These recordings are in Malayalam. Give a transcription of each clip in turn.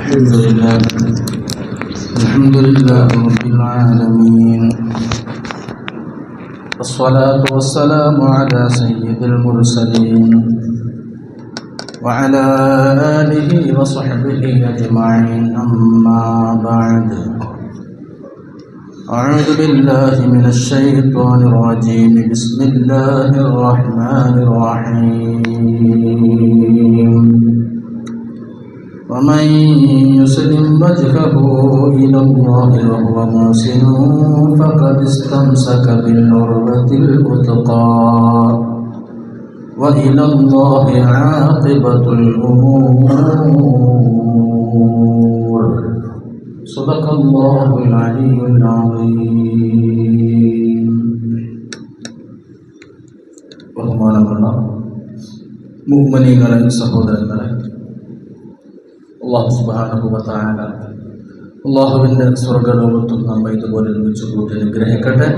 الحمد لله رب العالمين، والصلاة والسلام على سيد المرسلين وعلى آله وصحبه أجمعين. أما بعد، أعوذ بالله من الشيطان الرجيم. بسم الله الرحمن الرحيم. ومن يسلم وجهه إلى الله وهو محسن فقد استمسك بالعروة الوثقى وإلى الله عاقبة الأمور. صدق الله العلي العظيم. ബഹുമാനമുള്ള മുഅ്മിനീങ്ങളെ, സഹോദരങ്ങളെ, അല്ലാഹു സുബ്ഹാനഹു വ തആല അല്ലാഹുവിൻ്റെ സ്വർഗ്ഗലോകത്തും നമ്മെ ഇതുപോലെ ഒരുമിച്ച് കൂട്ടി അനുഗ്രഹിക്കട്ടെ.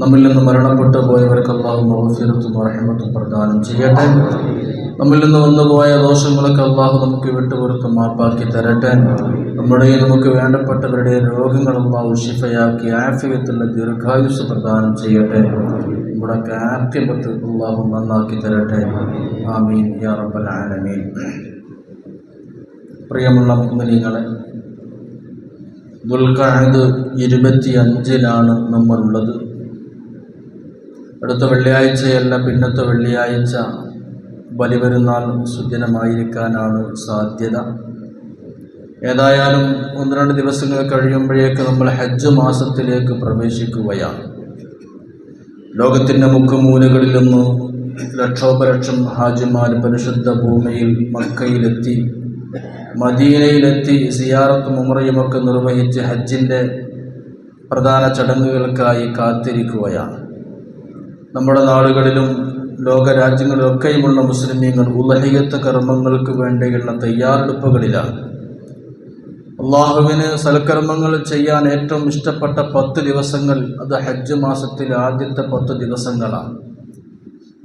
നമ്മിൽ നിന്ന് മരണപ്പെട്ടു പോയവർക്ക് അല്ലാഹു മഗ്ഫിറത്തും റഹ്മത്തും പ്രദാനം ചെയ്യട്ടെ. നമ്മിൽ നിന്ന് വന്നുപോയ ദോഷങ്ങളൊക്കെ അല്ലാഹു നമുക്ക് വിട്ടുപുറത്ത് മാപ്പാക്കി തരട്ടെ. നമ്മുടെ നമുക്ക് വേണ്ടപ്പെട്ടവരുടെ രോഗങ്ങൾ അല്ലാഹു ശിഫയാക്കി ആഫിയത്തുള്ള ദീർഘായുസ് പ്രദാനം ചെയ്യട്ടെ. നമ്മുടെ ആഫിയത്ത് അല്ലാഹു നന്നാക്കി തരട്ടെ. ആമീൻ യാ റബ്ബൽ ആലമീൻ. പ്രിയമുള്ള മുഅ്മിനീങ്ങളെ, ദുൽഖഅദ് 25 നമ്മളുള്ളത്. അടുത്ത വെള്ളിയാഴ്ചയല്ല, പിന്നത്തെ വെള്ളിയാഴ്ച ബലിപെരുന്നാൾ സുദിനമായിരിക്കാനാണ് സാധ്യത. ഏതായാലും 1-2 ദിവസങ്ങൾ കഴിയുമ്പോഴേക്ക് നമ്മൾ ഹജ്ജ് മാസത്തിലേക്ക് പ്രവേശിക്കുകയാണ്. ലോകത്തിൻ്റെ മുക്കുമൂലകളിൽ നിന്ന് ലക്ഷോപലക്ഷം ഹാജിമാർ പരിശുദ്ധ ഭൂമിയിൽ മക്കയിലെത്തി, മദീനയിലെത്തി സിയാറത്തും ഉംറയുമൊക്കെ നിർവഹിച്ച് ഹജ്ജിൻ്റെ പ്രധാന ചടങ്ങുകൾക്കായി കാത്തിരിക്കുകയാണ്. നമ്മുടെ നാടുകളിലും ലോകരാജ്യങ്ങളിലൊക്കെയുമുള്ള മുസ്ലിമീങ്ങൾ ഉളഹിയത്ത് കർമ്മങ്ങൾക്ക് വേണ്ടിയുള്ള തയ്യാറെടുപ്പുകളിലാണ്. അള്ളാഹുവിന് സൽക്കർമ്മങ്ങൾ ചെയ്യാൻ ഏറ്റവും ഇഷ്ടപ്പെട്ട 10 ദിവസങ്ങൾ അത് ഹജ്ജ് മാസത്തിലെ ആദ്യത്തെ 10 ദിവസങ്ങളാണ്.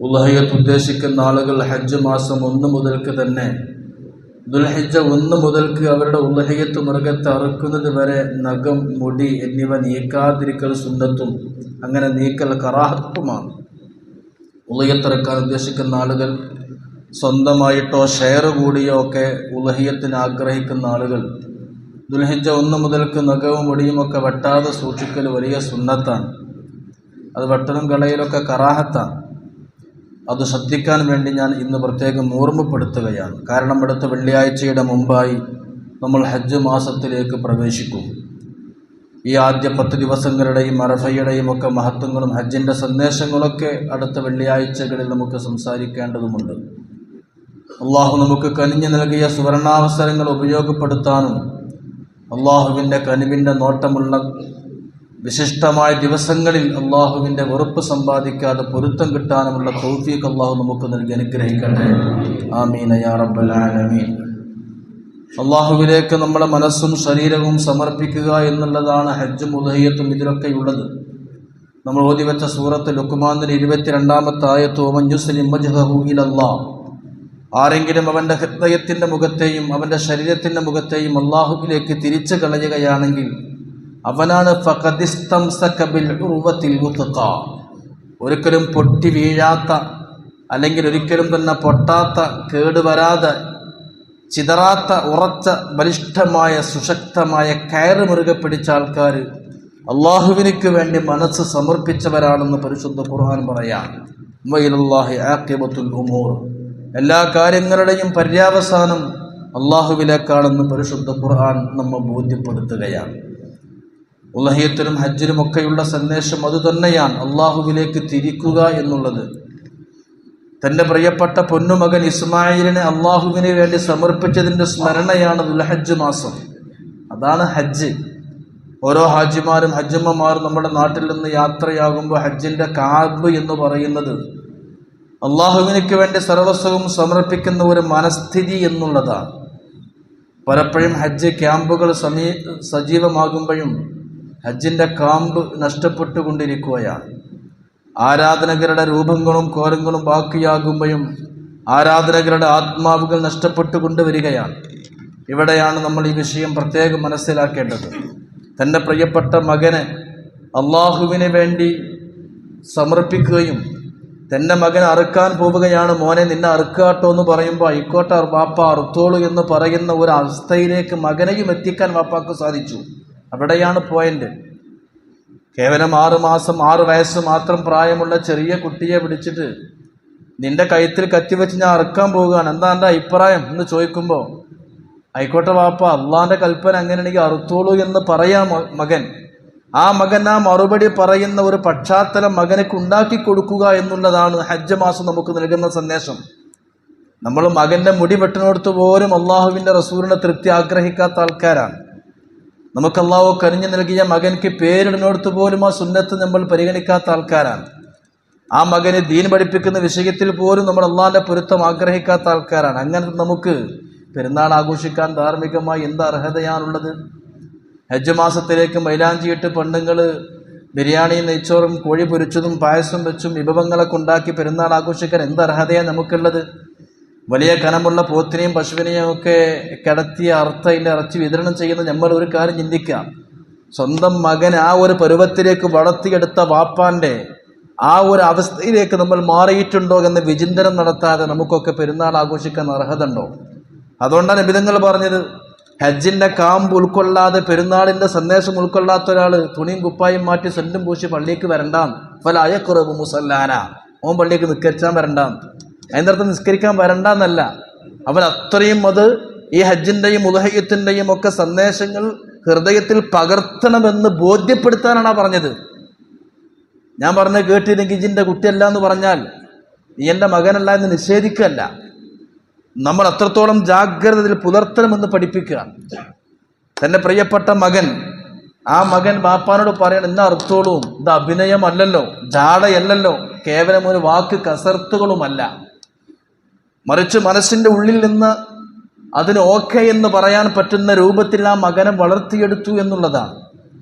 ഉളഹിയത്ത് ഉദ്ദേശിക്കുന്ന ആളുകൾ ഹജ്ജ് മാസം 1 മുതൽക്ക് തന്നെ, ദുൽഹിജ്ജ 1 മുതൽക്ക് അവരുടെ ഉളഹിയത്ത് മൃഗത്തെ അറുക്കുന്നത് വരെ നഖം, മുടി എന്നിവ നീക്കാതിരിക്കൽ സുന്നത്തും അങ്ങനെ നീക്കൽ കറാഹത്തുമാണ്. ഉളഹിയത്തിറക്കാൻ ഉദ്ദേശിക്കുന്ന ആളുകൾ സ്വന്തമായിട്ടോ ഷെയർ കൂടിയോ ഒക്കെ ഉളഹിയത്തിന് ആഗ്രഹിക്കുന്ന ആളുകൾ ദുൽഹിജ്ജ 1 മുതൽക്ക് നഖവും മുടിയുമൊക്കെ വെട്ടാതെ സൂക്ഷിക്കൽ വലിയ സുന്നത്താണ്. അത് വെട്ടലും കളയിലൊക്കെ കറാഹത്താണ്. അത് ശ്രദ്ധിക്കാൻ വേണ്ടി ഞാൻ ഇന്ന് പ്രത്യേകം ഓർമ്മപ്പെടുത്തുകയാണ്. കാരണം അടുത്ത വെള്ളിയാഴ്ചയുടെ മുമ്പായി നമ്മൾ ഹജ്ജ് മാസത്തിലേക്ക് പ്രവേശിക്കും. ഈ ആദ്യ 10 ദിവസങ്ങളുടെയും അറഫയുടെയും ഒക്കെ മഹത്വങ്ങളും ഹജ്ജിൻ്റെ സന്ദേശങ്ങളൊക്കെ അടുത്ത വെള്ളിയാഴ്ചകളിൽ നമുക്ക് സംസാരിക്കേണ്ടതുമുണ്ട്. അള്ളാഹു നമുക്ക് കനിഞ്ഞു നൽകിയ സുവർണാവസരങ്ങൾ ഉപയോഗപ്പെടുത്താനും അള്ളാഹുവിൻ്റെ കനിവിൻ്റെ നോട്ടമുള്ള വിശിഷ്ടമായ ദിവസങ്ങളിൽ അള്ളാഹുവിൻ്റെ വെറുപ്പ് സമ്പാദിക്കാതെ പൊരുത്തം കിട്ടാനുമുള്ള തൗഫീഖ് അള്ളാഹു നമുക്ക് നൽകി അനുഗ്രഹിക്കട്ടെ. ആമീൻ യാ റബ്ബൽ ആലമീൻ. അള്ളാഹുവിലേക്ക് നമ്മുടെ മനസ്സും ശരീരവും സമർപ്പിക്കുക എന്നുള്ളതാണ് ഹജ്ജും ഉദ്ഹിയ്യത്തും ഇതിലൊക്കെയുള്ളത്. നമ്മൾ ഓതിവെച്ച സൂറത്ത് ലുഖ്മാനിലെ 22-ാമത്തെ ആയത്ത്, വമൻ യുസ്ലിം വജ്ഹഹു ഇലല്ലാഹ്, ആരെങ്കിലും അവൻ്റെ ഹൃദയത്തിൻ്റെ മുഖത്തെയും അവൻ്റെ ശരീരത്തിൻ്റെ മുഖത്തെയും അള്ളാഹുവിലേക്ക് തിരിച്ചു കളയുകയാണെങ്കിൽ അവനാണ് ഫഖദിസ്തംസക ബിൽ ഉർവത്തിൽ വുത്ഖാ, ഒരിക്കലും പൊട്ടി വീഴാത്ത, അല്ലെങ്കിൽ ഒരിക്കലും തന്നെ പൊട്ടാത്ത, കേടുവരാതെ ചിതറാത്ത, ഉറച്ച ബലിഷ്ഠമായ സുശക്തമായ കയറ് മുറുകെ പിടിച്ച ആൾക്കാർ അള്ളാഹുവിനിക്ക് വേണ്ടി മനസ്സ് സമർപ്പിച്ചവരാണെന്ന് പരിശുദ്ധ ഖുർആൻ പറയാം. വഇലല്ലാഹി ആഖിബത്തുൽ ഉമൂർ, എല്ലാ കാര്യങ്ങളുടെയും പര്യാവസാനം അള്ളാഹുവിലേക്കാണെന്ന് പരിശുദ്ധ ഖുർആൻ നമ്മെ ബോധ്യപ്പെടുത്തുകയാണ്. ഉളഹിയത്തിനും ഹജ്ജിനുമൊക്കെയുള്ള സന്ദേശം അതുതന്നെയാണ്, അള്ളാഹുവിലേക്ക് തിരിക്കുക എന്നുള്ളത്. തൻ്റെ പ്രിയപ്പെട്ട പൊന്നുമകൻ ഇസ്മായിലിനെ അള്ളാഹുവിന് വേണ്ടി സമർപ്പിച്ചതിൻ്റെ സ്മരണയാണ് ദുൽഹജ്ജ് മാസം. അതാണ് ഹജ്ജ്. ഓരോ ഹാജിമാരും ഹജ്ജമ്മമാരും നമ്മുടെ നാട്ടിൽ നിന്ന് യാത്രയാകുമ്പോൾ ഹജ്ജിൻ്റെ കാബ് എന്ന് പറയുന്നത് അള്ളാഹുവിനക്ക് വേണ്ടി സർവസ്വവും സമർപ്പിക്കുന്ന ഒരു മനസ്ഥിതി എന്നുള്ളതാണ്. പലപ്പോഴും ഹജ്ജ് ക്യാമ്പുകൾ സജീവമാകുമ്പോഴും ഹജ്ജിൻ്റെ കാമ്പ് നഷ്ടപ്പെട്ടുകൊണ്ടിരിക്കുകയാണ്. ആരാധനകരുടെ രൂപങ്ങളും കോലങ്ങളും ബാക്കിയാകുമ്പോഴും ആരാധനകരുടെ ആത്മാവുകൾ നഷ്ടപ്പെട്ടുകൊണ്ടുവരികയാണ്. ഇവിടെയാണ് നമ്മൾ ഈ വിഷയം പ്രത്യേകം മനസ്സിലാക്കേണ്ടത്. തൻ്റെ പ്രിയപ്പെട്ട മകനെ അള്ളാഹുവിന് വേണ്ടി സമർപ്പിക്കുകയും തൻ്റെ മകൻ അറുക്കാൻ പോവുകയാണ്, മോനെ നിന്നെ അറുക്കാട്ടോ എന്ന് പറയുമ്പോൾ ആയിക്കോട്ടെ വാപ്പ അറുത്തോളൂ എന്ന് പറയുന്ന ഒരു അവസ്ഥയിലേക്ക് മകനെയും എത്തിക്കാൻ വാപ്പാക്ക് സാധിച്ചു. അവിടെയാണ് പോയിന്റ്. കേവലം 6 മാസം 6 വയസ്സ് മാത്രം പ്രായമുള്ള ചെറിയ കുട്ടിയെ പിടിച്ചിട്ട് നിന്റെ കഴുത്തിൽ കത്തിവെച്ച് ഞാൻ അറുക്കാൻ പോവുകയാണ്, എന്താ എൻ്റെ അഭിപ്രായം എന്ന് ചോദിക്കുമ്പോൾ ആയിക്കോട്ടെ വാപ്പ അള്ളാന്റെ കൽപ്പന അങ്ങനെയാണെങ്കിൽ അറുത്തോളൂ എന്ന് പറയാം മകൻ. ആ മകൻ ആ മറുപടി പറയുന്ന ഒരു പശ്ചാത്തലം മകനക്ക് ഉണ്ടാക്കി കൊടുക്കുക എന്നുള്ളതാണ് ഹജ്ജ് മാസം നമുക്ക് നൽകുന്ന സന്ദേശം. നമ്മൾ മകന്റെ മുടി വെട്ടിനോടത്ത് പോലും അള്ളാഹുവിൻ്റെ റസൂലിനെ തൃപ്തി ആഗ്രഹിക്കാത്ത ആൾക്കാരാണ്. നമുക്ക് അള്ളാഹു കനിഞ്ഞു നൽകിയ മകൻക്ക് പേരിടുന്നിടത്ത് പോലും ആ സുന്നത്ത് നമ്മൾ പരിഗണിക്കാത്ത ആൾക്കാരാണ്. ആ മകന് ദീൻ പഠിപ്പിക്കുന്ന വിഷയത്തിൽ പോലും നമ്മൾ അള്ളാഹിന്റെ പൊരുത്തം ആഗ്രഹിക്കാത്ത ആൾക്കാരാണ്. അങ്ങനെ നമുക്ക് പെരുന്നാൾ ആഘോഷിക്കാൻ ധാർമ്മികമായി എന്ത് അർഹതയാണുള്ളത്? ഹജ്ജ് മാസത്തിലേക്ക് മൈലാഞ്ചിയിട്ട് പെണ്ണുങ്ങൾ ബിരിയാണിയും നെയ്ച്ചോറും കോഴി പൊരിച്ചതും പായസം വെച്ചും വിഭവങ്ങളൊക്കെ ഉണ്ടാക്കി പെരുന്നാൾ ആഘോഷിക്കാൻ എന്ത് അർഹതയാണ് നമുക്കുള്ളത്? വലിയ കനമുള്ള പോത്തിനെയും പശുവിനെയും ഒക്കെ കിടത്തിയ അതിൻ്റെ ഇറച്ചി വിതരണം ചെയ്യുന്ന നമ്മൾ ഒരു കാര്യം ചിന്തിക്കാം. സ്വന്തം മകൻ ആ ഒരു പരുവത്തിലേക്ക് വളർത്തിയെടുത്ത വാപ്പാൻ്റെ ആ ഒരു അവസ്ഥയിലേക്ക് നമ്മൾ മാറിയിട്ടുണ്ടോ എന്ന് വിചിന്തനം നടത്താതെ നമുക്കൊക്കെ പെരുന്നാൾ ആഘോഷിക്കാൻ അർഹത ഉണ്ടോ? അതുകൊണ്ടാണ് നബിതങ്ങൾ പറഞ്ഞത്, ഹജ്ജിന്റെ കാമ്പ് ഉൾക്കൊള്ളാതെ പെരുന്നാളിന്റെ സന്ദേശം ഉൾക്കൊള്ളാത്ത ഒരാൾ തുണിയും കുപ്പായും മാറ്റി സെന്റും പൂശി പള്ളിക്ക് വരണ്ടാം. ഫലയഖറബു മുസല്ലാന, ഓൻ പള്ളിക്ക് നിസ്കരിച്ചാൻ വരണ്ടാം. അതിൻ്റെ അർത്ഥം നിസ്കരിക്കാൻ വരണ്ടെന്നല്ല, അവൻ അത്രയും അത് ഈ ഹജ്ജിന്റെയും ഉദ്ഹിയ്യത്തിന്റെയും ഒക്കെ സന്ദേശങ്ങൾ ഹൃദയത്തിൽ പകർത്തണമെന്ന് ബോധ്യപ്പെടുത്താനാണ് പറഞ്ഞത്. ഞാൻ പറഞ്ഞത് കേട്ടില്ലെങ്കിൽ ഇജിന്റെ കുട്ടിയല്ല എന്ന് പറഞ്ഞാൽ നീ എൻ്റെ മകനല്ല എന്ന് നിഷേധിക്കല്ല. നമ്മൾ അത്രത്തോളം ജാഗ്രതയിൽ പുലർത്തണമെന്ന് പഠിപ്പിക്കുക. തൻ്റെ പ്രിയപ്പെട്ട മകൻ, ആ മകൻ ബാപ്പാനോട് പറയണം എന്നെ അറുത്തോളും, ഇത് അഭിനയമല്ലല്ലോ, ജാടയല്ലല്ലോ, കേവലം ഒരു വാക്ക് കസർത്തുകളുമല്ല, മറിച്ച് മനസ്സിൻ്റെ ഉള്ളിൽ നിന്ന് അതിന് ഓക്കെ എന്ന് പറയാൻ പറ്റുന്ന രൂപത്തിൽ ആ മകനെ വളർത്തിയെടുത്തു എന്നുള്ളതാണ്.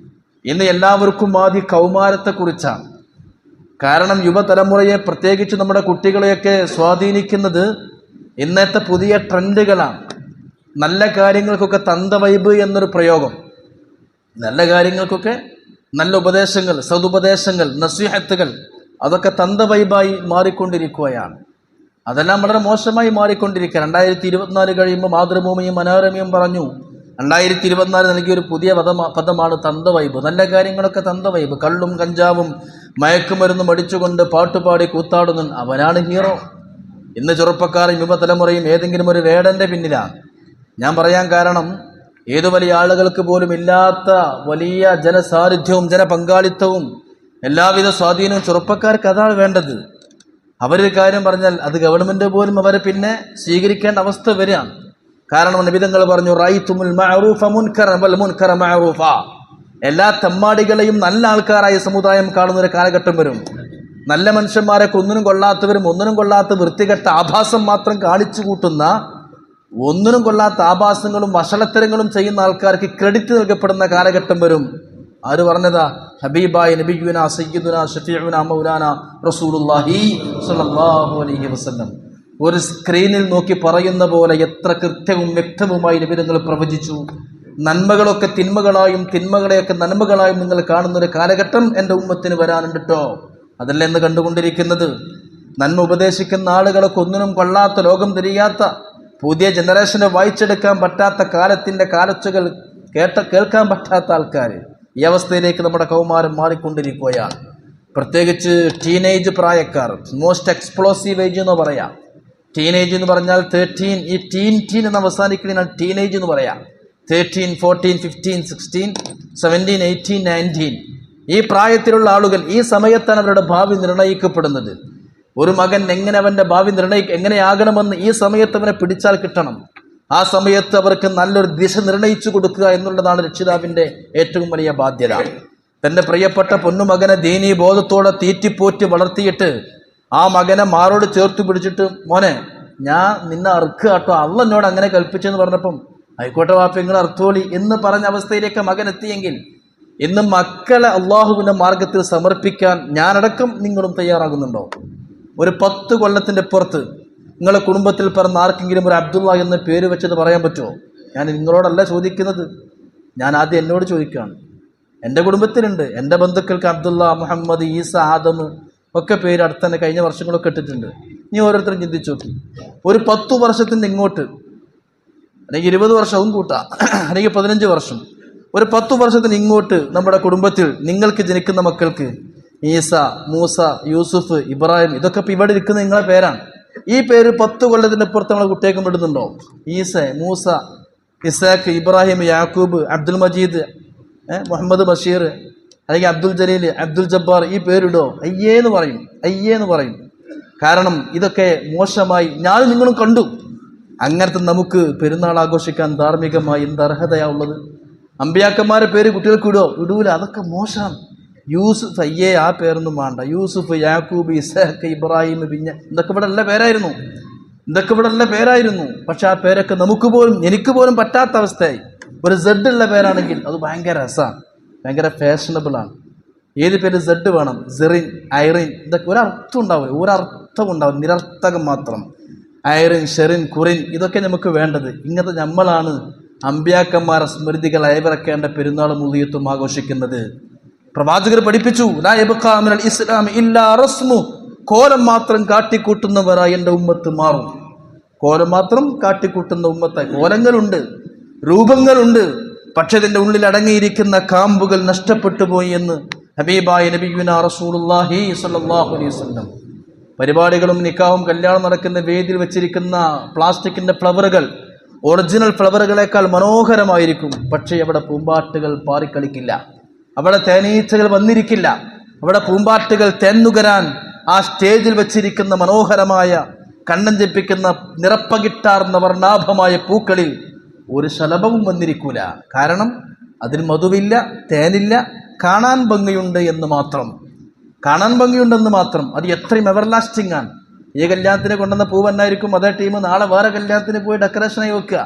ഇന്ന് എല്ലാവർക്കും ആദ്യ കൗമാരത്തെക്കുറിച്ചാണ്. കാരണം യുവതലമുറയെ പ്രത്യേകിച്ച് നമ്മുടെ കുട്ടികളെയൊക്കെ സ്വാധീനിക്കുന്നത് ഇന്നത്തെ പുതിയ ട്രെൻഡുകളാണ്. നല്ല കാര്യങ്ങൾക്കൊക്കെ തന്ത വൈബ് എന്നൊരു പ്രയോഗം, നല്ല കാര്യങ്ങൾക്കൊക്കെ നല്ല ഉപദേശങ്ങൾ, സതുപദേശങ്ങൾ, നസീഹത്തുകൾ, അതൊക്കെ തന്ത വൈബായി മാറിക്കൊണ്ടിരിക്കുകയാണ്. അതെല്ലാം വളരെ മോശമായി മാറിക്കൊണ്ടിരിക്കുക. 2024 കഴിയുമ്പോൾ മാതൃഭൂമിയും മനോരമയും പറഞ്ഞു 2024 നൽകിയൊരു പുതിയ പദമാണ് തന്ത വൈബ്. നല്ല കാര്യങ്ങളൊക്കെ തന്ത വൈബ്. കള്ളും കഞ്ചാവും മയക്കുമരുന്നും അടിച്ചുകൊണ്ട് പാട്ടുപാടി കൂത്താടുന്നു, അവനാണ് ഹീറോ. ഇന്ന് ചെറുപ്പക്കാരും യുവതലമുറയും ഏതെങ്കിലും ഒരു വേടന്റെ പിന്നിലാണ്. ഞാൻ പറയാൻ കാരണം, ഏതു വലിയ ആളുകൾക്ക് പോലും ഇല്ലാത്ത വലിയ ജനസാന്നിധ്യവും ജനപങ്കാളിത്തവും എല്ലാവിധ സ്വാധീനവും ചെറുപ്പക്കാർക്ക് അതാണ് വേണ്ടത്. അവരൊരു കാര്യം പറഞ്ഞാൽ അത് ഗവൺമെന്റ് പോലും അവരെ പിന്നെ സ്വീകരിക്കേണ്ട അവസ്ഥ വരികയാണ്. കാരണം നിബിധങ്ങൾ പറഞ്ഞു, റഅയ്തുമുൽ മഅറൂഫ മുൻകറൻ വൽ മുൻകറ മഅറൂഫ. എല്ലാ തെമ്മാടികളെയും നല്ല ആൾക്കാരായ സമുദായം കാണുന്ന ഒരു കാലഘട്ടം വരും. നല്ല മനുഷ്യന്മാരൊക്കെ ഒന്നിനും കൊള്ളാത്തവരും ഒന്നിനും കൊള്ളാത്ത വൃത്തികെട്ട ആഭാസം മാത്രം കാണിച്ചു കൂട്ടുന്ന, ഒന്നിനും കൊള്ളാത്ത ആഭാസങ്ങളും വഷളത്തരങ്ങളും ചെയ്യുന്ന ആൾക്കാർക്ക് ക്രെഡിറ്റ് നൽകപ്പെടുന്ന കാലഘട്ടം വരും. ആര് പറഞ്ഞതാ? ഹബീബായ നബിയുനാ സയ്യിദുനാ ഷഫീഉനാ മൗലാനാ റസൂലുള്ളാഹി സ്വല്ലല്ലാഹു അലൈഹി വസല്ലം ഒരു സ്ക്രീനിൽ നോക്കി പറയുന്ന പോലെ എത്ര കൃത്യവും വ്യക്തവുമായി നബിതങ്ങൾ പ്രവചിച്ചു. നന്മകളൊക്കെ തിന്മകളായും തിന്മകളെയൊക്കെ നന്മകളായും നിങ്ങൾ കാണുന്ന ഒരു കാലഘട്ടം എൻ്റെ ഉമ്മത്തിന് വരാനുണ്ട് കേട്ടോ. അതല്ല എന്ന് കണ്ടുകൊണ്ടിരിക്കുന്നത്. നന്മ ഉപദേശിക്കുന്ന ആളുകളൊക്കെ ഒന്നിനും കൊള്ളാത്ത, ലോകം തിരിയാത്ത, പുതിയ ജനറേഷനെ വായിച്ചെടുക്കാൻ പറ്റാത്ത കാലത്തിൻ്റെ കാലച്ചുകൾ കേൾക്കാൻ പറ്റാത്ത ആൾക്കാർ. ഈ അവസ്ഥയിലേക്ക് നമ്മുടെ കൗമാരം മാറിക്കൊണ്ടിരിക്കുകയാണ്. പ്രത്യേകിച്ച് ടീനേജ് പ്രായക്കാർ, മോസ്റ്റ് എക്സ്പ്ലോസീവ് ഏജ് എന്ന് പറയാം. ടീനേജ് എന്ന് പറഞ്ഞാൽ 13, ഈ ടീൻ എന്ന് അവസാനിക്കുന്നതിനാണ് ടീനേജ് എന്ന് പറയാം. 13, 14, 15, 16, 17, 18, 19 ഈ പ്രായത്തിലുള്ള ആളുകൾ, ഈ സമയത്താണ് അവരുടെ ഭാവി നിർണ്ണയിക്കപ്പെടുന്നത്. ഒരു മകൻ എങ്ങനെ അവൻ്റെ ഭാവി എങ്ങനെയാകണമെന്ന് ഈ സമയത്ത് അവനെ പിടിച്ചാൽ കിട്ടണം. ആ സമയത്ത് അവർക്ക് നല്ലൊരു ദിശ നിർണയിച്ചു കൊടുക്കുക എന്നുള്ളതാണ് രക്ഷിതാവിൻ്റെ ഏറ്റവും വലിയ ബാധ്യത. തൻ്റെ പ്രിയപ്പെട്ട പൊന്നുമകനെ ദീനീ ബോധത്തോടെ തീറ്റിപ്പോറ്റി വളർത്തിയിട്ട് ആ മകനെ മാറോട് ചേർത്ത് പിടിച്ചിട്ട്, മോനെ ഞാൻ നിന്നെ അറുക്കുക കേട്ടോ, അള്ള എന്നോട് അങ്ങനെ കൽപ്പിച്ചെന്ന് പറഞ്ഞപ്പം ആയിക്കോട്ടെ വാപ്പ നിങ്ങൾ അർത്ഥോളി എന്ന് പറഞ്ഞ അവസ്ഥയിലേക്ക് മകൻ എത്തിയെങ്കിൽ, ഇന്ന് മക്കളെ അള്ളാഹുവിൻ്റെ മാർഗത്തിൽ സമർപ്പിക്കാൻ ഞാനടക്കം നിങ്ങളും തയ്യാറാകുന്നുണ്ടോ? ഒരു 10 കൊല്ലത്തിൻ്റെ പുറത്ത് നിങ്ങളെ കുടുംബത്തിൽ പറഞ്ഞ ആർക്കെങ്കിലും ഒരു അബ്ദുള്ള എന്ന പേര് വെച്ചത് പറയാൻ പറ്റുമോ? ഞാൻ നിങ്ങളോടല്ല ചോദിക്കുന്നത്, ഞാൻ ആദ്യം എന്നോട് ചോദിക്കുകയാണ്. എൻ്റെ കുടുംബത്തിലുണ്ട്, എൻ്റെ ബന്ധുക്കൾക്ക് അബ്ദുള്ള, മുഹമ്മദ്, ഈസ, ആദം ഒക്കെ പേര് അടുത്ത് തന്നെ കഴിഞ്ഞ വർഷങ്ങളൊക്കെ ഇട്ടിട്ടുണ്ട്. നീ ഓരോരുത്തരും ചിന്തിച്ചു നോക്കി, ഒരു 10 വർഷത്തിൻ്റെ ഇങ്ങോട്ട്, അല്ലെങ്കിൽ 20 വർഷവും കൂട്ടാം, അല്ലെങ്കിൽ 15 വർഷം, ഒരു 10 വർഷത്തിന് ഇങ്ങോട്ട് നമ്മുടെ കുടുംബത്തിൽ നിങ്ങൾക്ക് ജനിക്കുന്ന മക്കൾക്ക് ഈസ, മൂസ, യൂസുഫ്, ഇബ്രാഹിം, ഇതൊക്കെ ഇപ്പോൾ ഇവിടെ ഇരിക്കുന്ന നിങ്ങളുടെ പേരാണ്. ഈ പേര് 10 കൊല്ലത്തിൻ്റെ പുറത്ത് നമ്മളെ കുട്ടിയേക്കും വിടുന്നുണ്ടോ? ഈസ, മൂസ, ഇസാഖ്, ഇബ്രാഹിം, യാക്കൂബ്, അബ്ദുൽ മജീദ്, മുഹമ്മദ് ബഷീർ, അല്ലെങ്കിൽ അബ്ദുൽ ജലീൽ, അബ്ദുൽ ജബ്ബാർ, ഈ പേരിടോ? അയ്യേന്ന് പറയും. കാരണം ഇതൊക്കെ മോശമായി ഞാനും നിങ്ങളും കണ്ടു. അങ്ങനത്തെ നമുക്ക് പെരുന്നാൾ ആഘോഷിക്കാൻ ധാർമ്മികമായി എന്ത് അർഹതയാ ഉള്ളത്? അമ്പിയാക്കന്മാരെ പേര് കുട്ടികൾക്ക് ഇടൂല, അതൊക്കെ മോശമാണ്. യൂസുഫ്, അയ്യേ ആ പേരൊന്നും വേണ്ട. യൂസുഫ്, യാക്കൂബ്, ഇസാഖ്, ഇബ്രാഹിം, പിന്നെ ഇതൊക്കെ ഇവിടെ എല്ലാ പേരായിരുന്നു. പക്ഷെ ആ പേരൊക്കെ എനിക്ക് പോലും പറ്റാത്ത അവസ്ഥയായി. ഒരു സെഡ് ഉള്ള പേരാണെങ്കിൽ അത് ഭയങ്കര രസമാണ്, ഭയങ്കര ഫാഷനബിളാണ്. ഏത് പേര് സെഡ് വേണം? സെറിൻ, ഐറിൻ, ഇതൊക്കെ ഒരർത്ഥം ഉണ്ടാവില്ല, നിരർത്ഥകം മാത്രം. ഐറിൻ, ഷെറിൻ, കുറിൻ, ഇതൊക്കെ നമുക്ക് വേണ്ടത്. ഇങ്ങനത്തെ നമ്മളാണ് അമ്പിയാക്കന്മാരെ സ്മൃതികൾ അയവിറക്കേണ്ട പെരുന്നാളും ഉളിയത്തും ആഘോഷിക്കുന്നത്. പ്രവാചകർ പഠിപ്പിച്ചു, ലാ യബ്ഖാ മിനൽ ഇസ്ലാമി ഇല്ലാ റസ്മു, കോലം മാത്രം കാട്ടിക്കൂട്ടുന്നവരായി എൻ്റെ ഉമ്മത്ത് മാറും. കോലം മാത്രം കാട്ടിക്കൂട്ടുന്ന ഉമ്മത്തായി. കോലങ്ങളുണ്ട്, രൂപങ്ങളുണ്ട്, പക്ഷെ ഇതിൻ്റെ ഉള്ളിൽ അടങ്ങിയിരിക്കുന്ന കാമ്പുകൾ നഷ്ടപ്പെട്ടു പോയി എന്ന് ഹബീബായ നബിയുനാ റസൂലുള്ളാഹി സ്വല്ലല്ലാഹു അലൈഹി വസല്ലം. പരിപാടികളും നിക്കാഹും കല്യാണം നടക്കുന്ന വേദിയിൽ വെച്ചിരിക്കുന്ന പ്ലാസ്റ്റിക്കിൻ്റെ ഫ്ലവറുകൾ ഒറിജിനൽ ഫ്ലവറുകളെക്കാൾ മനോഹരമായിരിക്കും. പക്ഷേ അവിടെ പൂമ്പാട്ടുകൾ പാറിക്കളിക്കില്ല, അവിടെ തേനീച്ചകൾ വന്നിരിക്കില്ല, അവിടെ പൂമ്പാട്ടുകൾ തേന്നുകരാൻ ആ സ്റ്റേജിൽ വെച്ചിരിക്കുന്ന മനോഹരമായ കണ്ണഞ്ചിപ്പിക്കുന്ന നിറപ്പകിട്ടാർന്ന വർണ്ണാഭമായ പൂക്കളിൽ ഒരു ശലഭവും വന്നിരിക്കൂല. കാരണം അതിന് മധുവില്ല, തേനില്ല, കാണാൻ ഭംഗിയുണ്ടെന്ന് മാത്രം. അത് എത്രയും എവർലാസ്റ്റിംഗ് ആണ്. ഈ കല്യാണത്തിന് കൊണ്ടുവന്ന പൂവന്നായിരിക്കും അതേ ടീം നാളെ വേറെ കല്യാണത്തിന് പോയി ഡെക്കറേഷനായി വെക്കുക,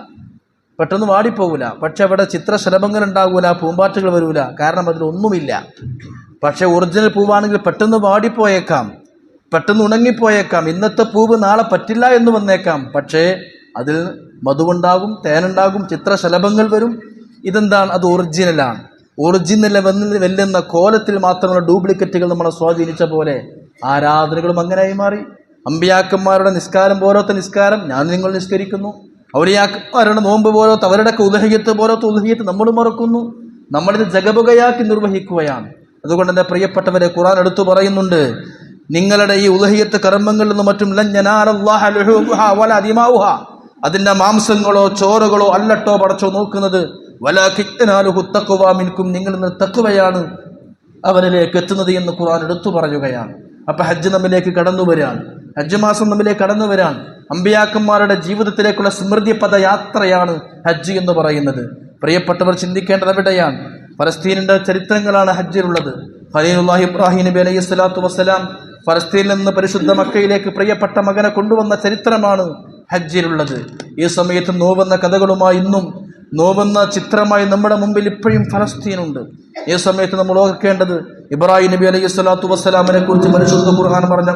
പെട്ടെന്ന് വാടിപ്പോകില്ല. പക്ഷെ അവിടെ ചിത്രശലഭങ്ങൾ ഉണ്ടാകൂല, പൂമ്പാറ്റുകൾ വരൂല, കാരണം അതിലൊന്നുമില്ല. പക്ഷെ ഒറിജിനൽ പൂവാണെങ്കിൽ പെട്ടെന്ന് വാടിപ്പോയേക്കാം, പെട്ടെന്ന് ഉണങ്ങിപ്പോയേക്കാം. ഇന്നത്തെ പൂവ് നാളെ പറ്റില്ല എന്ന് വന്നേക്കാം. പക്ഷേ അതിൽ മധുവുണ്ടാകും, തേനുണ്ടാകും, ചിത്രശലഭങ്ങൾ വരും. ഇതെന്താണ്? അത് ഒറിജിനലാണ്. ഒറിജിനൽ വെല്ലുന്ന കോലത്തിൽ മാത്രമുള്ള ഡ്യൂപ്ലിക്കറ്റുകൾ നമ്മളെ സ്വാധീനിച്ച പോലെ ആരാധനകളും അങ്ങനെയായി മാറി. അമ്പിയാക്കന്മാരുടെ നിസ്കാരം പോലത്തെ നിസ്കാരം ഞാൻ നിങ്ങൾ നിസ്കരിക്കുന്നു, ഔലിയാക്കന്മാരുടെ നോമ്പ് പോലത്തെ അവരുടെ ഉലഹിയത്ത് പോലത്തെ ഉലഹിയത്ത് നമ്മൾ മറക്കുന്നു. നമ്മളിത് ജഗബുകയാക്കി നിർവഹിക്കുകയാണ്. അതുകൊണ്ട് എൻ്റെ പ്രിയപ്പെട്ടവരെ, ഖുർആൻ എടുത്തു പറയുന്നുണ്ട്, നിങ്ങളുടെ ഈ ഉലഹിയത്ത് കർമ്മങ്ങളിൽ നിന്നും മറ്റും അതിൻ്റെ മാംസങ്ങളോ ചോറുകളോ അല്ലട്ടോ പടച്ചോ നോക്കുന്നത്, നിങ്ങൾ ഇന്ന് തഖ്വയാണ് അവരിലേക്ക് എത്തുന്നത് എന്ന് ഖുർആൻ എടുത്തു പറയുകയാണ്. അപ്പൊ ഹജ്ജ് നമ്മിലേക്ക് കടന്നു വരാൻ, ഹജ്ജ് മാസം നമ്മിലേക്ക് കടന്നു വരാൻ, അമ്പിയാക്കന്മാരുടെ ജീവിതത്തിലേക്കുള്ള സ്മൃതി പദയാത്രയാണ് ഹജ്ജ് എന്ന് പറയുന്നത്. പ്രിയപ്പെട്ടവർ ചിന്തിക്കേണ്ടത് എവിടെയാണ്? ഫലസ്തീനിന്റെ ചരിത്രങ്ങളാണ് ഹജ്ജിലുള്ളത്. ഖലീലുല്ലാഹി ഇബ്രാഹിം നബി അലൈഹി സ്വലാത്തു വസ്സലാം ഫലസ്തീനിൽ നിന്ന് പരിശുദ്ധ മക്കയിലേക്ക് പ്രിയപ്പെട്ട മകനെ കൊണ്ടുവന്ന ചരിത്രമാണ് ഹജ്ജിലുള്ളത്. ഈ സമയത്ത് നോവുന്ന കഥകളുമായി ഇന്നും നോവുന്ന ചിത്രമായി നമ്മുടെ മുമ്പിൽ ഇപ്പോഴും ഫലസ്തീനുണ്ട്. ഈ സമയത്ത് നമ്മൾ ഓർക്കേണ്ടത് ഇബ്രാഹിം നബി അലൈഹി സ്വലാത്തു വസ്സലാമിനെ കുറിച്ച് പരിശുദ്ധ ഖുർആൻ പറഞ്ഞ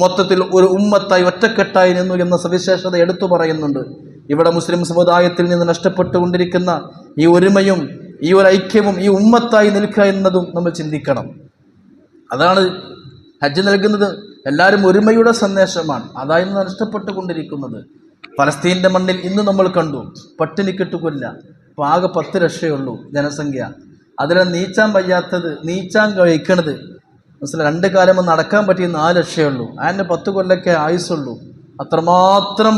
മൊത്തത്തിൽ ഒരു ഉമ്മത്തായി ഒറ്റക്കെട്ടായി നിന്നു എന്ന സവിശേഷത എടുത്തു പറയുന്നുണ്ട്. ഇവിടെ മുസ്ലിം സമുദായത്തിൽ നിന്ന് നഷ്ടപ്പെട്ടുകൊണ്ടിരിക്കുന്ന ഈ ഒരുമയും ഈ ഒരു ഐക്യവും ഈ ഉമ്മത്തായി നിൽക്കുക എന്നതും നമ്മൾ ചിന്തിക്കണം. അതാണ് ഹജ്ജ് നൽകുന്നത്. എല്ലാവരും ഒരുമയുടെ സന്ദേശമാണ്. അതായിരുന്നു നഷ്ടപ്പെട്ടുകൊണ്ടിരിക്കുന്നത്. ഫലസ്തീൻ്റെ മണ്ണിൽ ഇന്ന് നമ്മൾ കണ്ടു പട്ടിണിക്കെട്ടുകൊല്ല. ഇപ്പോൾ ആകെ 10 ലക്ഷമേ ജനസംഖ്യ. അതിലെ നീച്ചാൻ കഴിക്കണത് മനസ്സിലായി 2 കാലം നടക്കാൻ പറ്റിയ 4 ലക്ഷമേ. അതിന് 10 കൊല്ലൊക്കെ ആയുസുള്ളൂ. അത്രമാത്രം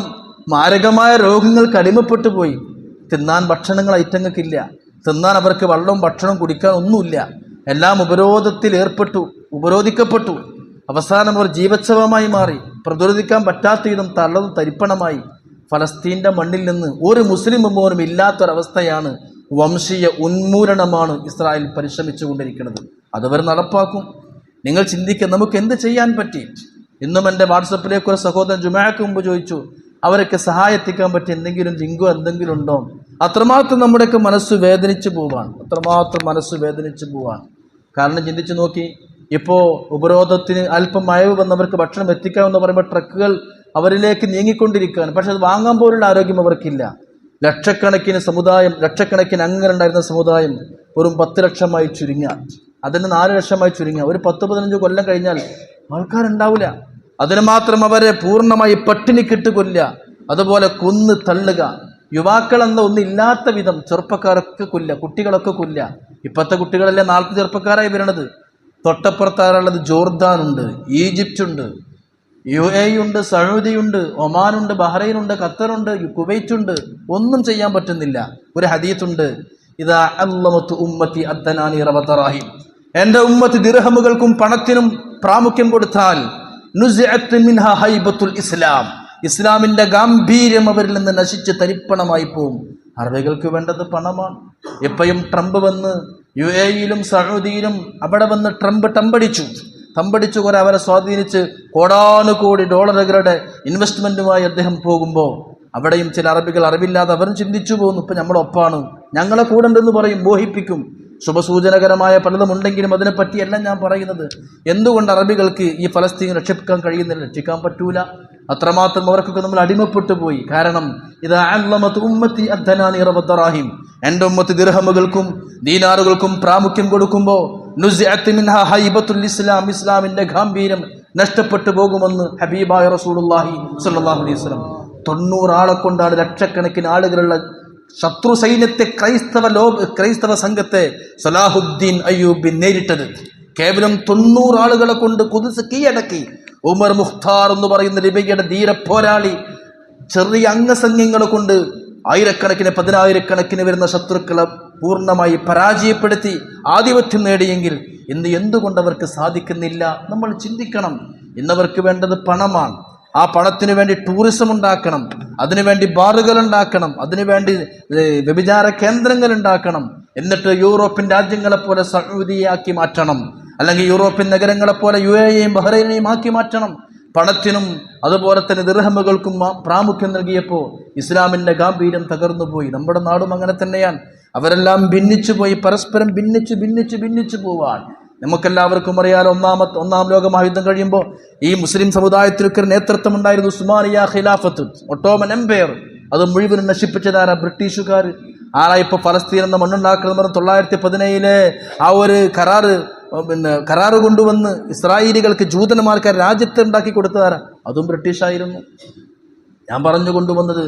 മാരകമായ രോഗങ്ങൾക്ക് അടിമപ്പെട്ടു പോയി. തിന്നാൻ ഭക്ഷണങ്ങൾ ഐറ്റങ്ങൾക്കില്ല, തിന്നാൻ അവർക്ക് വെള്ളവും ഭക്ഷണവും കുടിക്കാൻ ഒന്നുമില്ല. എല്ലാം ഉപരോധിക്കപ്പെട്ടു. അവസാനം അവർ ജീവച്ഛവമായി മാറി. പ്രതിരോധിക്കാൻ പറ്റാത്ത വിധം തള്ളതും തരിപ്പണമായി. ഫലസ്തീൻ്റെ മണ്ണിൽ നിന്ന് ഒരു മുസ്ലിം പോലും ഇല്ലാത്തൊരവസ്ഥയാണ്. വംശീയ ഉന്മൂലനമാണ് ഇസ്രായേൽ പരിശ്രമിച്ചു കൊണ്ടിരിക്കുന്നത്. അതവർ നടപ്പാക്കും. നിങ്ങൾ ചിന്തിക്കുക, നമുക്ക് എന്ത് ചെയ്യാൻ പറ്റി? ഇന്നും എൻ്റെ വാട്സപ്പിലേക്ക് ഒരു സഹോദരൻ ജുമാക്ക് മുമ്പ് ചോദിച്ചു, അവരൊക്കെ സഹായത്തിക്കാൻ പറ്റിയ എന്തെങ്കിലും ലിങ്കോ എന്തെങ്കിലും ഉണ്ടോ? അത്രമാത്രം നമ്മുടെയൊക്കെ മനസ്സ് വേദനിച്ചു പോവാൻ. കാരണം ചിന്തിച്ചു നോക്കി, ഇപ്പോൾ ഉപരോധത്തിന് അല്പം മഴവ് വന്നവർക്ക് ഭക്ഷണം എത്തിക്കാമെന്ന് പറയുമ്പോൾ ട്രക്കുകൾ അവരിലേക്ക് നീങ്ങിക്കൊണ്ടിരിക്കുകയാണ്. പക്ഷെ അത് വാങ്ങാൻ പോലുള്ള ആരോഗ്യം അവർക്കില്ല. ലക്ഷക്കണക്കിന് സമുദായം, ലക്ഷക്കണക്കിന് അംഗങ്ങളുണ്ടായിരുന്ന സമുദായം വെറും 10 ലക്ഷമായി ചുരുങ്ങുക, അതിന് 4 ലക്ഷമായി ചുരുങ്ങുക. ഒരു 10-15 കൊല്ലം കഴിഞ്ഞാൽ ആൾക്കാരുണ്ടാവില്ല. അതിന് മാത്രം അവരെ പൂർണ്ണമായി പട്ടിണിക്കിട്ട് കൊല്ലുക, അതുപോലെ കൊന്ന് തള്ളുക. യുവാക്കളെന്ന ഒന്നില്ലാത്ത വിധം ചെറുപ്പക്കാരൊക്കെ കൊല്ലുക, കുട്ടികളൊക്കെ കൊല്ലുക. ഇപ്പോഴത്തെ കുട്ടികളല്ലേ നാളത്തെ ചെറുപ്പക്കാരായി വരണത്. തൊട്ടപ്പുറത്താറുള്ളത് ജോർദാനുണ്ട്, ഈജിപ്റ്റുണ്ട്, UAE ഉണ്ട്, സൗദിയുണ്ട്, ഒമാനുണ്ട്, ബഹ്റൈനുണ്ട്, ഖത്തറുണ്ട്, കുവൈറ്റുണ്ട്. ഒന്നും ചെയ്യാൻ പറ്റുന്നില്ല. ഒരു ഹദീത്തുണ്ട്, ഇദാ അല്ലമതു ഉമ്മത്തി അദ്ദനാനി റബതറാഹിം, എൻ്റെ ഉമ്മത്ത് ദിർഹമുകൾക്കും പണത്തിനും പ്രാമുഖ്യം കൊടുത്താൽ നുസിഅത് മിൻഹാ ഹൈബത്തുൽ ഇസ്ലാം, ഇസ്ലാമിന്റെ ഗാംഭീര്യം അവരിൽ നിന്ന് നശിച്ച് തരിപ്പണമായി പോവും. അറബികൾക്ക് വേണ്ടത് പണമാണ്. എപ്പോഴും ട്രംപ് വന്ന് UAEയിലും സൗദിയിലും അവിടെ വന്ന് ട്രംപ് തമ്പടിച്ചു കുറെ അവരെ സ്വാധീനിച്ച് കോടാനുകോടി ഡോളറുകളുടെ ഇൻവെസ്റ്റ്മെന്റുമായി അദ്ദേഹം പോകുമ്പോൾ അവിടെയും ചില അറബികൾ അറിവില്ലാതെ അവരും ചിന്തിച്ചു പോകുന്നു, ഇപ്പം നമ്മളൊപ്പാണ്, ഞങ്ങളെ കൂടെ ഉണ്ടെന്ന് പറയും, മോഹിപ്പിക്കും. ശുഭസൂചനകരമായ പലതും ഉണ്ടെങ്കിലും അതിനെപ്പറ്റിയല്ല ഞാൻ പറയുന്നത്. എന്തുകൊണ്ട് അറബികൾക്ക് ഈ ഫലസ്തീൻ രക്ഷിക്കാൻ കഴിയുന്നില്ല? രക്ഷിക്കാൻ പറ്റൂല. അത്രമാത്രം അവർക്കൊക്കെ നമ്മൾ അടിമപ്പെട്ടു പോയി. കാരണം ഇത് ഉമ്മത്തി അദ്ദനാനി റബതറാഹിം, എൻ്റെ ഉമ്മത്ത് ദിർഹമുകൾക്കും ദീനാറുകൾക്കും പ്രാമുഖ്യം കൊടുക്കുമ്പോൾ നുസിഅത് മിൻഹാ ഹൈബത്തുൽ ഇസ്ലാം, ഇസ്ലാമിന്റെ ഗാംഭീര്യം നഷ്ടപ്പെട്ടു പോകുമെന്ന് ഹബീബായ റസൂലുള്ളാഹി സ്വല്ലല്ലാഹു അലൈഹി വസല്ലം. 90 ആളെ കൊണ്ടാണ് ലക്ഷക്കണക്കിന് ആളുകളുള്ള ശത്രു സൈന്യത്തെ, ക്രൈസ്തവ സംഘത്തെ സലാഹുദ്ദീൻ അയ്യൂബി നേരിട്ടത്. കേവലം 90 ആളുകളെ കൊണ്ട് ഖുദ്സ് കീഴടക്കി. ഉമർ മുഖ്താർ എന്ന് പറയുന്ന ലിബിയയുടെ ധീര പോരാളി ചെറിയ അംഗസംഘങ്ങളെ കൊണ്ട് ആയിരക്കണക്കിന് 10,000-കണക്കിന് വരുന്ന ശത്രുക്കളെ പൂർണ്ണമായി പരാജയപ്പെടുത്തി ആധിപത്യം നേടിയെങ്കിൽ ഇന്ന് എന്തുകൊണ്ട് അവർക്ക് സാധിക്കുന്നില്ല? നമ്മൾ ചിന്തിക്കണം. ഇന്നവർക്ക് വേണ്ടത് പണമാണ്. ആ പണത്തിന് വേണ്ടി ടൂറിസം ഉണ്ടാക്കണം, അതിനുവേണ്ടി ബാറുകൾ ഉണ്ടാക്കണം, അതിനുവേണ്ടി വ്യഭിചാര കേന്ദ്രങ്ങൾ ഉണ്ടാക്കണം. എന്നിട്ട് യൂറോപ്യൻ രാജ്യങ്ങളെപ്പോലെ സൗദിയാക്കി മാറ്റണം, അല്ലെങ്കിൽ യൂറോപ്യൻ നഗരങ്ങളെപ്പോലെ UAEയും ബഹ്റൈനെയും ആക്കി മാറ്റണം. പണത്തിനും അതുപോലെ തന്നെ ദിർഹമുകൾക്കും പ്രാമുഖ്യം നൽകിയപ്പോൾ ഇസ്ലാമിന്റെ ഗാംഭീര്യം തകർന്നുപോയി. നമ്മുടെ നാടും അങ്ങനെ തന്നെയാണ്. അവരെല്ലാം ഭിന്നിച്ചു പോയി, പരസ്പരം ഭിന്നിച്ചു പോവാൻ. നമുക്കെല്ലാവർക്കും അറിയാലോ, ഒന്നാം ലോക മഹായുദ്ധം കഴിയുമ്പോൾ ഈ മുസ്ലിം സമുദായത്തിനൊക്കെ നേതൃത്വം ഉണ്ടായിരുന്നു. ഉസ്മാനിയ ഖിലാഫത്ത്, ഒട്ടോമൻ എംപയർ. അത് മുഴുവനും നശിപ്പിച്ചതാരാ? ബ്രിട്ടീഷുകാർ. ആരാ ഇപ്പോൾ ഫലസ്തീൻ എന്ന മണ്ണുണ്ടാക്കുന്നത്? 917 ആ ഒരു കരാറ് കൊണ്ടുവന്ന് ഇസ്രായേലികൾക്ക്, ജൂതന്മാർക്ക് രാജ്യത്ത് ഉണ്ടാക്കി കൊടുത്തതാരാ? അതും ബ്രിട്ടീഷായിരുന്നു. ഞാൻ പറഞ്ഞു കൊണ്ടുവന്നത്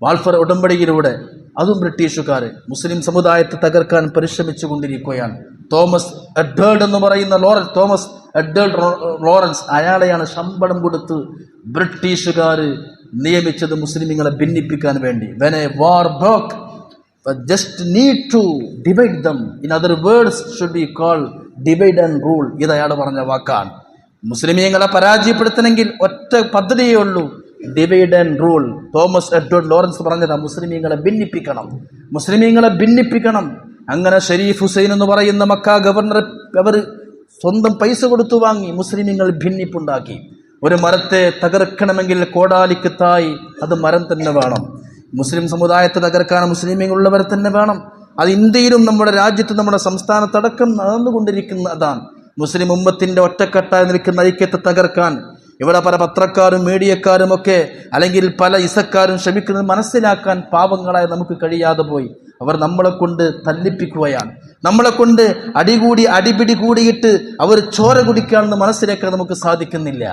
വാൾഫർ ഉടമ്പടിയിലൂടെ, അതും ബ്രിട്ടീഷുകാർ മുസ്ലിം സമുദായത്തെ തകർക്കാൻ പരിശ്രമിച്ചു കൊണ്ടിരിക്കുകയാണ്. തോമസ് എഡ്വേർഡ് എന്ന് പറയുന്ന തോമസ് എഡ്വേർഡ് ലോറൻസ്, അയാളെയാണ് ശമ്പളം കൊടുത്ത് ബ്രിട്ടീഷുകാർ നിയമിച്ചത് മുസ്ലിമുകളെ ഭിന്നിപ്പിക്കാൻ വേണ്ടി. When a war broke, just need to divide them. In other words, should be called divide and rule. ഇത് അയാൾ പറഞ്ഞ വാക്കാണ്. മുസ്ലിമീങ്ങളെ പരാജയപ്പെടുത്തണമെങ്കിൽ ഒറ്റ പദ്ധതിയേ ഉള്ളൂ, divide and rule. Thomas Edward Lawrence പറഞ്ഞതാ, മുസ്ലിമീങ്ങളെ ഭിന്നിപ്പിക്കണം. അങ്ങനെ ഷരീഫ് ഹുസൈൻ എന്ന് പറയുന്ന മക്ക ഗവർണർ അവർ സ്വന്തം പൈസ കൊടുത്തു വാങ്ങി മുസ്ലിമീങ്ങൾ ഭിന്നിപ്പുണ്ടാക്കി. ഒരു മരത്തെ തകർക്കണമെങ്കിൽ കോടാലിക്ക് തായ്, അത് മരം തന്നെ വേണം. മുസ്ലിം സമുദായത്തെ തകർക്കാൻ മുസ്ലിമീങ്ങളുള്ളവർ തന്നെ വേണം. അത് ഇന്ത്യയിലും നമ്മുടെ രാജ്യത്ത്, നമ്മുടെ സംസ്ഥാനത്തടക്കം നടന്നുകൊണ്ടിരിക്കുന്ന അതാണ്. മുസ്ലിം ഉമ്മത്തിന്റെ ഒറ്റക്കെട്ടായി നിൽക്കുന്ന ഐക്യത്തെ തകർക്കാൻ ഇവിടെ പല പത്രക്കാരും മീഡിയക്കാരും ഒക്കെ, അല്ലെങ്കിൽ പല ഇസക്കാരും ശ്രമിക്കുന്നത് മനസ്സിലാക്കാൻ പാവങ്ങളായി നമുക്ക് കഴിയാതെ പോയി. അവർ നമ്മളെ കൊണ്ട് തല്ലിപ്പിക്കുകയാണ്, നമ്മളെ കൊണ്ട് അടിപിടി കൂടിയിട്ട് അവർ ചോര കുടിക്കാണെന്ന് മനസ്സിലാക്കാൻ നമുക്ക് സാധിക്കുന്നില്ല.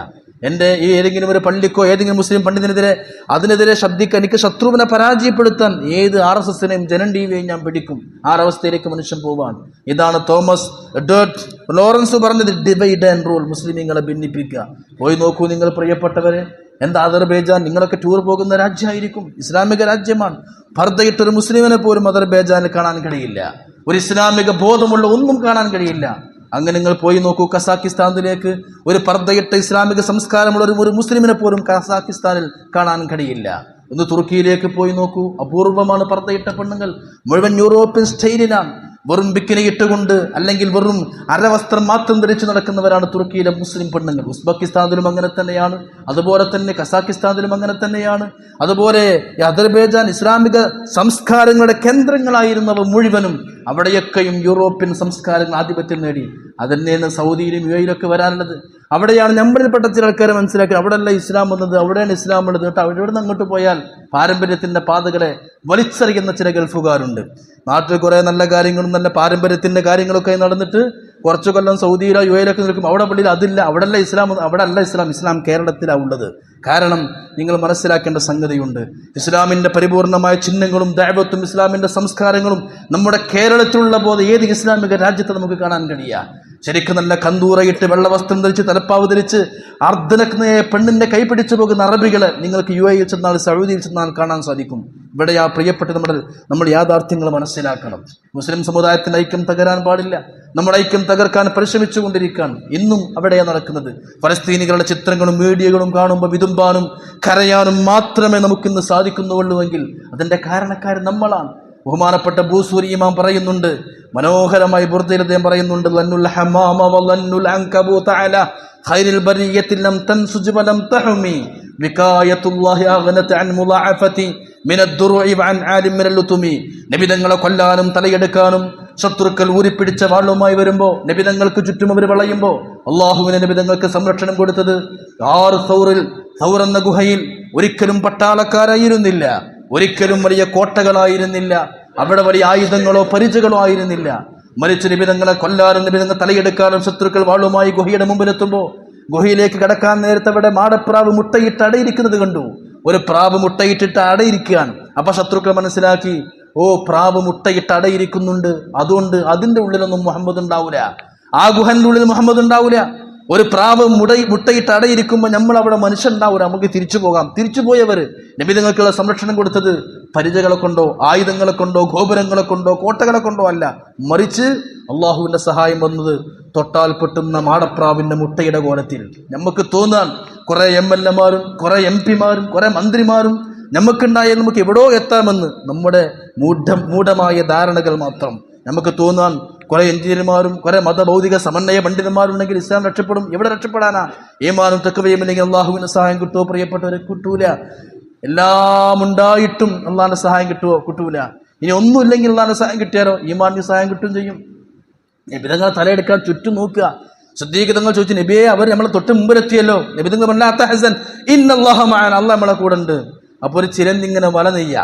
എൻ്റെ ഈ ഏതെങ്കിലും ഒരു പള്ളിക്കോ ഏതെങ്കിലും മുസ്ലിം പണ്ഡിതനെതിരെ അതിനെതിരെ ശബ്ദിക്കാൻ, എനിക്ക് ശത്രുവിനെ പരാജയപ്പെടുത്താൻ ഏത് RSSനെയും ജനൻ ടിവിയെയും ഞാൻ പിടിക്കും. ആ അവസ്ഥയിലേക്ക് മനുഷ്യൻ പോവാൻ. ഇതാണ് തോമസ് എഡ്വേർഡ് ലോറൻസ് പറഞ്ഞത്, ഡിവൈഡ് ആൻഡ് റൂൾ, മുസ്ലിമീങ്ങളെ ഭിന്നിപ്പിക്കുക. പോയി നോക്കൂ നിങ്ങൾ പ്രിയപ്പെട്ടവരെ, എന്താ അദർബൈജാൻ, നിങ്ങളൊക്കെ ടൂർ പോകുന്ന രാജ്യമായിരിക്കും, ഇസ്ലാമിക രാജ്യമാണ്. പർദ്ദയിട്ടൊരു മുസ്ലിമിനെ പോലും അദർബൈജാനിൽ കാണാൻ കഴിയില്ല. ഒരു ഇസ്ലാമിക ബോധമുള്ള ഒന്നും കാണാൻ കഴിയില്ല. അങ്ങനെ നിങ്ങൾ പോയി നോക്കൂ കസാക്കിസ്ഥാനിലേക്ക്, ഒരു പർദ്ദയിട്ട ഇസ്ലാമിക സംസ്കാരമുള്ള ഒരു മുസ്ലിമിനെ പോലും കസാക്കിസ്ഥാനിൽ കാണാൻ കഴിയില്ല. ഒന്ന് തുർക്കിയിലേക്ക് പോയി നോക്കൂ, അപൂർവമാണ് പർദ്ദയിട്ട പെണ്ണുങ്ങൾ. മുഴുവൻ യൂറോപ്യൻ സ്റ്റൈലിലാണ്. വെറും ബിക്കിനി ഇട്ടുകൊണ്ട്, അല്ലെങ്കിൽ വെറും അരവസ്ത്രം മാത്രം ധരിച്ചു നടക്കുന്നവരാണ് തുർക്കിയിലെ മുസ്ലിം പെണ്ണുങ്ങൾ. ഉസ്ബെക്കിസ്ഥാനിലും അങ്ങനെ തന്നെയാണ്, അതുപോലെ തന്നെ കസാക്കിസ്ഥാനിലും അങ്ങനെ തന്നെയാണ്. അതുപോലെ അദർബൈജാൻ ഇസ്ലാമിക സംസ്കാരങ്ങളുടെ കേന്ദ്രങ്ങളായിരുന്നവ മുഴുവനും അവിടെയൊക്കെയും യൂറോപ്യൻ സംസ്കാരങ്ങൾ ആധിപത്യം നേടി. അതന്നെയാണ് സൗദിയിലും UAE-യിലൊക്കെ വരാനുള്ളത്. അവിടെയാണ് നമ്മളിൽപ്പെട്ട ചില ആൾക്കാരെ മനസ്സിലാക്കുക, അവിടെയല്ല ഇസ്ലാം വന്നത്, അവിടെയാണ് ഇസ്ലാം ഉള്ളത്. കേട്ടോ, അവിടെ നിന്ന് അങ്ങോട്ട് പോയാൽ പാരമ്പര്യത്തിൻ്റെ പാതകളെ വലിച്ചെറിയുന്ന ചില ഗൾഫുകാരുണ്ട്. നാട്ടിൽ കുറേ നല്ല കാര്യങ്ങളും നല്ല പാരമ്പര്യത്തിൻ്റെ കാര്യങ്ങളൊക്കെ നടന്നിട്ട് കുറച്ചു കൊല്ലം സൗദിയിലോ UAE-യിലൊക്കെ നിൽക്കും. അവിടെ പള്ളിയിൽ അതില്ല, അവിടെ അല്ല ഇസ്ലാം. ഇസ്ലാം കേരളത്തിലാണ് ഉള്ളത്. കാരണം നിങ്ങൾ മനസ്സിലാക്കേണ്ട സംഗതിയുണ്ട്, ഇസ്ലാമിൻ്റെ പരിപൂർണമായ ചിഹ്നങ്ങളും ദഅവത്തും ഇസ്ലാമിൻ്റെ സംസ്കാരങ്ങളും നമ്മുടെ കേരളത്തിലുള്ള പോലെ ഏത് ഇസ്ലാമിക രാജ്യത്ത് നമുക്ക് കാണാൻ കഴിയുക? ശരിക്കും നല്ല കന്തൂറയിട്ട് വെള്ളവസ്ത്രം ധരിച്ച് തലപ്പാവ് ധരിച്ച് അർദ്ധനഗ്നയെ പെണ്ണിന്റെ കൈ പിടിച്ചു പോകുന്ന അറബികളെ നിങ്ങൾക്ക് UAE-യിൽ ചെന്നാൽ സൗദിയിൽ ചെന്നാൽ കാണാൻ സാധിക്കും. ഇവിടെ ആ പ്രിയപ്പെട്ട നമ്മൾ യാഥാർത്ഥ്യങ്ങൾ മനസ്സിലാക്കണം. മുസ്ലിം സമുദായത്തിന്റെ ഐക്യം തകരാൻ പാടില്ല. നമ്മുടെ ഐക്യം തകർക്കാൻ പരിശ്രമിച്ചുകൊണ്ടിരിക്കുകയാണ്. ഇന്നും അവിടെയാണ് നടക്കുന്നത്. ഫലസ്തീനികളുടെ ചിത്രങ്ങളും മീഡിയകളും കാണുമ്പോൾ വിതുമ്പാനും കരയാനും മാത്രമേ നമുക്കിന്ന് സാധിക്കുന്നുള്ളൂവെങ്കിൽ അതിന്റെ കാരണക്കാരൻ നമ്മളാണ്. ബഹുമാനപ്പെട്ട ബൂസൂരി ഇമാം പറയുന്നുണ്ട്, മനോഹരമായി ബുർദയിൽ അദ്ദേഹം പറയുന്നുണ്ട്, ലന്നുൽ ഹമാമ വലന്നുൽ അൻകബൂത അലാ ഖൈറിൽ ബരിയത്തി ലം തൻസുജ് വലം തഹമി വികായത്തുല്ലാഹി അഗ്നത അൻ മുളഅഫതി മിനദ് ദുറുഇ വഅൻ ആലിം മിനൽ ലുതുമി. നബിതങ്ങളെ കൊല്ലാനും തലയെടുക്കാനും ശത്രുക്കൾ ഊരിപ്പിടിച്ച വാളുമായി വരുമ്പോൾ, നബിതങ്ങൾക്ക് ചുറ്റും അവർ വളയുമ്പോൾ അള്ളാഹുവിനെ നബിതങ്ങൾക്ക് സംരക്ഷണം കൊടുത്തത് സൗർ എന്ന ഗുഹയിൽ ഒരിക്കലും പട്ടാളക്കാരായിരുന്നില്ല, ഒരിക്കലും വലിയ കോട്ടകളായിരുന്നില്ല, അവിടെ വലിയ ആയുധങ്ങളോ പരിചകളോ ആയിരുന്നില്ല. മരിച്ച നിബിധങ്ങളെ കൊല്ലാനും നിബിധങ്ങൾ തലയെടുക്കാനും ശത്രുക്കൾ വാളുമായി ഗുഹയുടെ മുമ്പിലെത്തുമ്പോൾ ഗുഹയിലേക്ക് കടക്കാൻ നേരത്തെ അവിടെ മാടപ്രാവ് മുട്ടയിട്ട് അടയിരിക്കുന്നത് കണ്ടു. ഒരു പ്രാവ് മുട്ടയിട്ടിട്ട് അടയിരിക്കുകയാണ്. അപ്പൊ ശത്രുക്കൾ മനസ്സിലാക്കി, ഓ, പ്രാവ് മുട്ടയിട്ട് അടയിരിക്കുന്നുണ്ട്, അതുകൊണ്ട് അതിന്റെ ഉള്ളിലൊന്നും മുഹമ്മദ് ഉണ്ടാവൂല, ആ ഗുഹന്റെ ഉള്ളിൽ മുഹമ്മദ് ഉണ്ടാവൂല. ഒരു പ്രാവ് മുട്ടയിട്ട് അടയിരിക്കുമ്പോൾ നമ്മൾ അവിടെ മനുഷ്യണ്ടാവൂല, നമുക്ക് തിരിച്ചു പോകാം. തിരിച്ചുപോയവർ നബിതങ്ങൾക്കുള്ള സംരക്ഷണം കൊടുത്തത് പരിചകളെ കൊണ്ടോ ആയുധങ്ങളെ കൊണ്ടോ ഗോപുരങ്ങളെ കൊണ്ടോ കോട്ടകളെ കൊണ്ടോ അല്ല, മറിച്ച് അള്ളാഹുവിന്റെ സഹായം വന്നത് തൊട്ടാൽ പൊട്ടുന്ന മാടപ്രാവിന്റെ മുട്ടയുടെ കോലത്തിൽ. നമുക്ക് തോന്നാൻ കുറെ MLA-മാരും കുറെ MP-മാരും കുറെ മന്ത്രിമാരും നമുക്കുണ്ടായാൽ നമുക്ക് എവിടോ എത്താമെന്ന് നമ്മുടെ മൂഢമായ ധാരണകൾ മാത്രം. നമുക്ക് തോന്നാൻ കുറെ എഞ്ചിനീയർമാരും കുറെ മതഭൗതിക സമന്വയ പണ്ഡിതന്മാരുണ്ടെങ്കിൽ ഇസ്ലാം രക്ഷപ്പെടും. എവിടെ രക്ഷപ്പെടാനാ? ഈമാനും തഖ്വയും ഇല്ലെങ്കിൽ അള്ളാഹുവിന്റെ സഹായം കിട്ടുമോ? പ്രിയപ്പെട്ടവരെ, കിട്ടൂല. എല്ലാം ഉണ്ടായിട്ടും അള്ളാഹിന്റെ സഹായം കിട്ടൂല. ഇനി ഒന്നുമില്ലെങ്കിൽ അള്ളാഹിന്റെ സഹായം കിട്ടിയാലോ ഈമാനിന്റെ സഹായം കിട്ടും ചെയ്യും. നബിതങ്ങൾ തലയെടുക്കാൻ ചുറ്റും നോക്കുക. സിദ്ദീഖ് ചോദിച്ചു, നബിയെ, അവർ നമ്മളെ തൊട്ട് മുമ്പിലെത്തിയല്ലോ. നബിതങ്ങൾ പറഞ്ഞ അത്തഹസൻ ഇന്നല്ലാഹ മഅനാ, അള്ളാഹ് നമ്മളെ കൂടെ ഉണ്ട്. അപ്പോൾ ഒരു ചിലന്തി ഇങ്ങനെ വല നെയ്യ,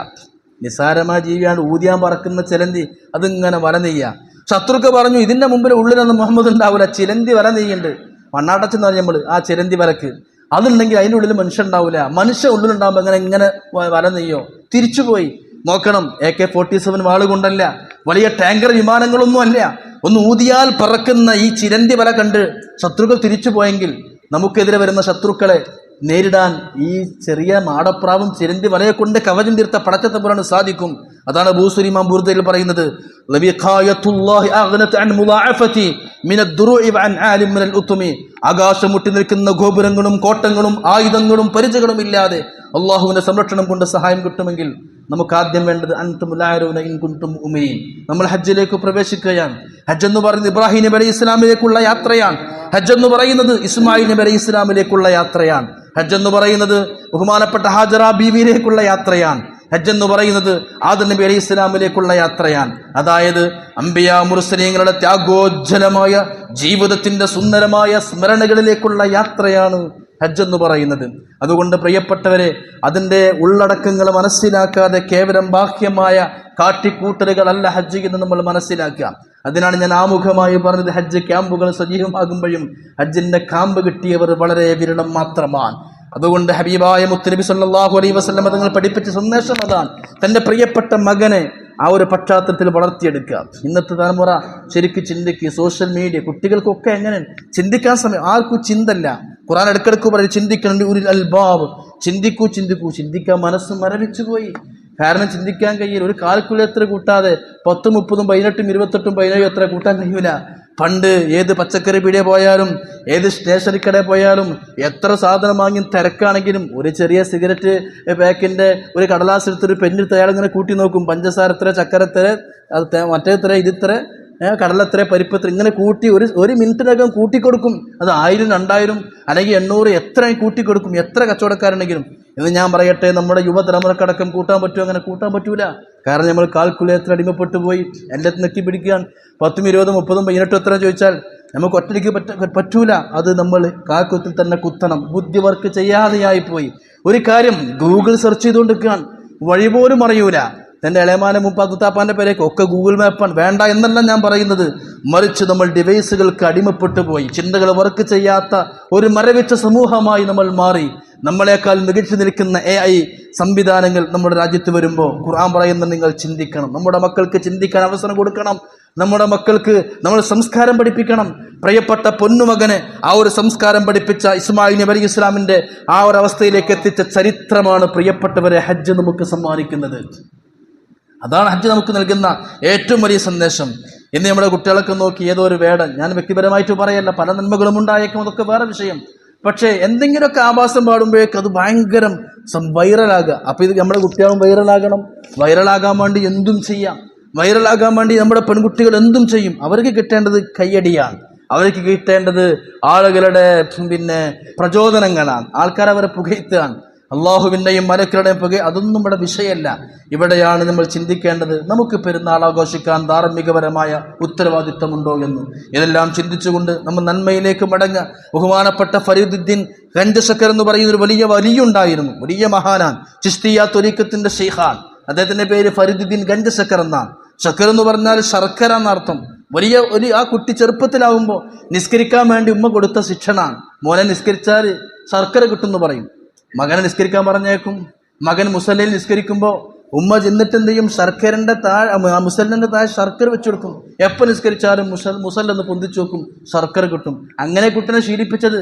നിസാരമായ ജീവിയാണ്, ഊതിയാൻ പറക്കുന്ന ചിലന്തി, അതിങ്ങനെ വല നെയ്യ. ശത്രുക്കൾ പറഞ്ഞു, ഇതിന്റെ മുമ്പിൽ ഉള്ളിലൊന്നും മുഹമ്മദ് ഉണ്ടാവില്ല, ചിലന്തി വല നെയ്യുണ്ട്. മണ്ണാട്ടച്ചെന്ന് പറഞ്ഞ നമ്മൾ ആ ചിലന്തി വലക്ക് അതുണ്ടെങ്കിൽ അതിൻ്റെ ഉള്ളിൽ മനുഷ്യൻ ഉണ്ടാവില്ല. മനുഷ്യ ഉള്ളിലുണ്ടാകുമ്പോൾ എങ്ങനെ വല നെയ്യോ? തിരിച്ചുപോയി നോക്കണം. AK-47 വാള് കൊണ്ടല്ല, വലിയ ടാങ്കർ വിമാനങ്ങളൊന്നും അല്ല, ഒന്ന് ഊതിയാൽ പറക്കുന്ന ഈ ചിലന്തി വല കണ്ട് ശത്രുക്കൾ തിരിച്ചു പോയെങ്കിൽ നമുക്കെതിരെ വരുന്ന ശത്രുക്കളെ നേരിടാൻ ഈ ചെറിയ മാടപ്രാവും ചിരന്തി വലയെ കൊണ്ട് കവചം തീർത്ത പടച്ചത്തെ പുറാണ് സാധിക്കും. അതാണ് ബൂസൂരി ഇമാം ബുർദയിൽ പറയുന്നത്, ആകാശം മുട്ടി നിൽക്കുന്ന ഗോപുരങ്ങളും കോട്ടങ്ങളും ആയുധങ്ങളും പരിചകളും ഇല്ലാതെ അള്ളാഹുവിന്റെ സംരക്ഷണം കൊണ്ട് സഹായം കിട്ടുമെങ്കിൽ നമുക്ക് ആദ്യം വേണ്ടത് നമ്മൾ ഹജ്ജിലേക്ക് പ്രവേശിക്കുകയാണ്. ഹജ്ജ് എന്ന് പറയുന്നത് ഇബ്രാഹിം നബി അലൈഹി ഇസ്ലാമിലേക്കുള്ള യാത്രയാണ്. ഹജ്ജ് എന്ന് പറയുന്നത് ഇസ്മായിൽ നബി അലൈഹി ഇസ്ലാമിലേക്കുള്ള യാത്രയാണ്. ഹജ്ജ് എന്ന് പറയുന്നത് ബഹുമാനപ്പെട്ട ഹാജറ ബീവിയിലേക്കുള്ള യാത്രയാണ്. ഹജ്ജ് എന്ന് പറയുന്നത് ആദം നബി അലൈഹി ഇസ്ലാമിലേക്കുള്ള യാത്രയാണ്. അതായത് അംബിയാ മുർസലീങ്ങളുടെ ത്യാഗോജ്ജലമായ ജീവിതത്തിന്റെ സുന്ദരമായ സ്മരണകളിലേക്കുള്ള യാത്രയാണ് ഹജ്ജ് എന്ന് പറയുന്നത്. അതുകൊണ്ട് പ്രിയപ്പെട്ടവരെ, അതിൻ്റെ ഉള്ളടക്കങ്ങൾ മനസ്സിലാക്കാതെ കേവലം ബാഹ്യമായ കാട്ടിക്കൂട്ടലുകളല്ല ഹജ്ജ് എന്ന് നമ്മൾ മനസ്സിലാക്കുക. അതിനാണ് ഞാൻ ആമുഖമായി പറഞ്ഞത്, ഹജ്ജ് ക്യാമ്പുകൾ സജീവമാകുമ്പോഴും ഹജ്ജിന്റെ കാമ്പ് കിട്ടിയവർ വളരെ വിരളം മാത്രമാണ്. അതുകൊണ്ട് ഹബീബായ മുത്തുനബി സല്ലല്ലാഹു അലൈഹി വസല്ലം തങ്ങൾ പഠിപ്പിച്ച സന്ദേശം അതാണ്. തന്റെ പ്രിയപ്പെട്ട മകനെ ആ ഒരു പശ്ചാത്തലത്തിൽ വളർത്തിയെടുക്കുക. ഇന്നത്തെ തലമുറ ശരിക്കും ചിന്തിക്കുക. സോഷ്യൽ മീഡിയ കുട്ടികൾക്കൊക്കെ എങ്ങനെ ചിന്തിക്കാൻ സമയം, ആർക്കും ചിന്തല്ല. ഖുർആൻ ഇടക്കിടക്ക് പറയും ചിന്തിക്കണം, ഉലിൽ അൽബാബ്, ചിന്തിക്കാൻ മനസ്സ് മരവിച്ചു പോയി. കാരണം ചിന്തിക്കാൻ കഴിയില്ല. ഒരു കാൽക്കുലേറ്റർ കൂട്ടാതെ 10, 30, 18, 28, 17 എത്ര കൂട്ടാൻ കഴിയൂല. പണ്ട് ഏത് പച്ചക്കറി പീടിക പോയാലും ഏത് സ്റ്റേഷനറി കടയിൽ പോയാലും എത്ര സാധനം വാങ്ങി തിരക്കാണെങ്കിലും ഒരു ചെറിയ സിഗരറ്റ് പാക്കിന്റെ ഒരു കടലാസ് എടുത്തൊരു പെണ്ണെടുത്ത് അയാൾ ഇങ്ങനെ കൂട്ടി നോക്കും. പഞ്ചസാര എത്ര, ചക്കര എത്ര, അത് മറ്റേത്ര, ഇതിത്ര, കടലത്ര, പരിപ്പത്ര, ഇങ്ങനെ കൂട്ടി ഒരു മിനിറ്റിനകം കൂട്ടിക്കൊടുക്കും. അത് 1000, 2000 അല്ലെങ്കിൽ 800 എത്ര കൂട്ടിക്കൊടുക്കും, എത്ര കച്ചവടക്കാരുണ്ടെങ്കിലും. എന്ന് ഞാൻ പറയട്ടെ, നമ്മുടെ യുവതലമുറക്കടക്കം കൂട്ടാൻ പറ്റുമോ? അങ്ങനെ കൂട്ടാൻ പറ്റൂല. കാരണം നമ്മൾ കാൽക്കുലേറ്റർ അടിമപ്പെട്ടു പോയി. എല്ലാത്തിനും നെക്കി പിടിക്കുകയാണ്. 10, 20, 30, 18 എത്ര ചോദിച്ചാൽ നമുക്ക് ഒറ്റയ്ക്ക് പറ്റൂല. അത് നമ്മൾ കാക്കുത്തിൽ തന്നെ കുത്തണം. ബുദ്ധി വർക്ക് ചെയ്യാതെയായി പോയി. ഒരു കാര്യം ഗൂഗിൾ സെർച്ച് ചെയ്തുകൊണ്ടിരിക്കുകയാണ്, വഴി പോലും അറിയൂല. തൻ്റെ ഇളയമാനെ മുപ്പാത്താപ്പാൻ്റെ പേരേക്ക് ഒക്കെ ഗൂഗിൾ മാപ്പാണ്. വേണ്ട എന്നല്ല ഞാൻ പറയുന്നത്, മറിച്ച് നമ്മൾ ഡിവൈസുകൾക്ക് അടിമപ്പെട്ടു പോയി. ചിന്തകൾ വർക്ക് ചെയ്യാത്ത ഒരു മരവിച്ച സമൂഹമായി നമ്മൾ മാറി. നമ്മളെക്കാൾ മികച്ചു നിൽക്കുന്ന AI സംവിധാനങ്ങൾ നമ്മുടെ രാജ്യത്ത് വരുമ്പോൾ ഖുർആൻ പറയുന്നത് നിങ്ങൾ ചിന്തിക്കണം. നമ്മുടെ മക്കൾക്ക് ചിന്തിക്കാൻ അവസരം കൊടുക്കണം. നമ്മുടെ മക്കൾക്ക് നമ്മൾ സംസ്കാരം പഠിപ്പിക്കണം. പ്രിയപ്പെട്ട പൊന്നുമകനെ ആ ഒരു സംസ്കാരം പഠിപ്പിച്ച ഇസ്മായിൽ നബി അലൈഹി ഇസ്ലാമിൻ്റെ ആ ഒരു അവസ്ഥയിലേക്ക് എത്തിച്ച ചരിത്രമാണ് പ്രിയപ്പെട്ടവരെ ഹജ്ജ് നമുക്ക് സമ്മാനിക്കുന്നത്. അതാണ് ഹജ്ജ് നമുക്ക് നൽകുന്ന ഏറ്റവും വലിയ സന്ദേശം. ഇന്ന് നമ്മുടെ കുട്ടികളൊക്കെ നോക്കി ഏതോ ഒരു വേടൻ, ഞാൻ വ്യക്തിപരമായിട്ട് പറയല്ല, പല നന്മകളും ഉണ്ടായേക്കും, അതൊക്കെ വേറെ വിഷയം. പക്ഷേ എന്തെങ്കിലുമൊക്കെ ആഭാസം പാടുമ്പോഴേക്ക് അത് ഭയങ്കരം വൈറലാകുക. അപ്പോൾ ഇത് നമ്മുടെ കുട്ടികളും വൈറലാകണം. വൈറലാകാൻ വേണ്ടി എന്തും ചെയ്യാം. വൈറലാകാൻ വേണ്ടി നമ്മുടെ പെൺകുട്ടികൾ എന്തും ചെയ്യും. അവർക്ക് കിട്ടേണ്ടത് കയ്യടിയാണ്. അവർക്ക് കിട്ടേണ്ടത് ആളുകളുടെ പ്രചോദനങ്ങളാണ്. ആൾക്കാർ അവരെ പുകഴ്ത്തുകയാണ്. അള്ളാഹുവിൻ്റെയും മലക്കളുടെയും പുക അതൊന്നും ഇവിടെ വിഷയമല്ല. ഇവിടെയാണ് നമ്മൾ ചിന്തിക്കേണ്ടത്, നമുക്ക് പെരുന്നാൾ ആഘോഷിക്കാൻ ധാർമ്മികപരമായ ഉത്തരവാദിത്തമുണ്ടോ എന്ന്. ഇതെല്ലാം ചിന്തിച്ചുകൊണ്ട് നമ്മൾ നന്മയിലേക്ക് മടങ്ങുക. ബഹുമാനപ്പെട്ട ഫരീദുദ്ദീൻ ഗഞ്ചശക്കർ എന്ന് പറയുന്ന ഒരു വലിയ വലിയുണ്ടായിരുന്നു, വലിയ മഹാനാൻ, ചിശ്തിയ ത്വരീഖത്തിന്റെ ഷെയ്ഖാൻ. അദ്ദേഹത്തിന്റെ പേര് ഫരീദുദ്ദീൻ ഗഞ്ചശക്കർ എന്നാണ്. ശക്കർ എന്ന് പറഞ്ഞാൽ ശർക്കര എന്നർത്ഥം. വലിയ ആ കുട്ടി ചെറുപ്പത്തിലാവുമ്പോൾ നിസ്കരിക്കാൻ വേണ്ടി ഉമ്മ കൊടുത്ത ശിക്ഷണാണ്. മോനെ നിസ്കരിച്ചാൽ ശർക്കര കിട്ടുമെന്ന് പറയും. മകനെ നിസ്കരിക്കാൻ പറഞ്ഞേക്കും. മകൻ മുസല്ലയിൽ നിസ്കരിക്കുമ്പോൾ ഉമ്മ ചെന്നിട്ട് എന്ത് ചെയ്യും, ശർക്കരൻ്റെ മുസല്ലിൻ്റെ താഴെ ശർക്കര വെച്ചു കൊടുക്കും. എപ്പോൾ നിസ്കരിച്ചാലും മുസല്ലൊന്ന് പൊന്തിച്ചു വെക്കും, ശർക്കര കിട്ടും. അങ്ങനെ കുട്ടിനെ ശീലിപ്പിച്ചത്.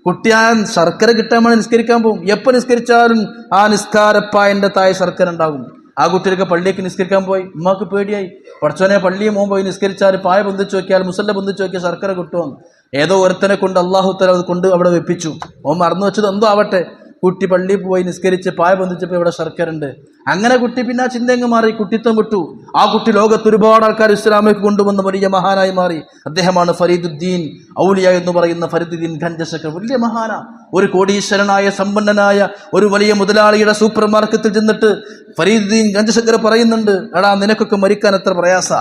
കുട്ടി ആ ശർക്കര കിട്ടാൻ വേണ്ടി നിസ്കരിക്കാൻ പോകും. എപ്പോൾ നിസ്കരിച്ചാലും ആ നിസ്കാരപ്പായൻ്റെ താഴെ ശർക്കര ഉണ്ടാകും. ആ കുട്ടിയൊക്കെ പള്ളിയൊക്കെ നിസ്കരിക്കാൻ പോയി. ഉമ്മാക്ക് പേടിയായി, പഠിച്ചോനെ പള്ളിയെ മോൻ പോയി നിസ്കരിച്ചാൽ പായ പൊന്തിച്ചു നോക്കിയാൽ മുസല്ല പൊന്തിച്ചു നോക്കിയാൽ ശർക്കര കിട്ടുമെന്ന്. ഏതോ ഒരുത്തനെ കൊണ്ട് അള്ളാഹു തആല അത് കൊണ്ട് അവിടെ വെപ്പിച്ചു. ഓൻ മറന്നു വെച്ചത് എന്തോ ആവട്ടെ, കുട്ടി പള്ളിയിൽ പോയി നിസ്കരിച്ച് പായ പൊന്തിച്ചപ്പോൾ ഇവിടെ ശർക്കര ഉണ്ട്. അങ്ങനെ കുട്ടി പിന്നെ ആ ചിന്തയങ്ങ് മാറി, കുട്ടിത്വം വിട്ടു. ആ കുട്ടി ലോകത്ത് ഒരുപാട് ആൾക്കാർ ഇസ്ലാമിലേക്ക് കൊണ്ടുവന്ന വലിയ മഹാനായി മാറി. അദ്ദേഹമാണ് ഫരീദുദ്ദീൻ ഔലിയ എന്ന് പറയുന്ന ഫരീദുദ്ദീൻ ഗഞ്ചശക്കർ. വലിയ മഹാന, ഒരു കോടീശ്വരനായ സമ്പന്നനായ ഒരു വലിയ മുതലാളിയുടെ സൂപ്പർ മാർക്കറ്റിൽ ചെന്നിട്ട് ഫരീദുദ്ദീൻ ഗഞ്ചശക്കർ പറയുന്നുണ്ട്, എടാ നിനക്കൊക്കെ മരിക്കാൻ എത്ര പ്രയാസ.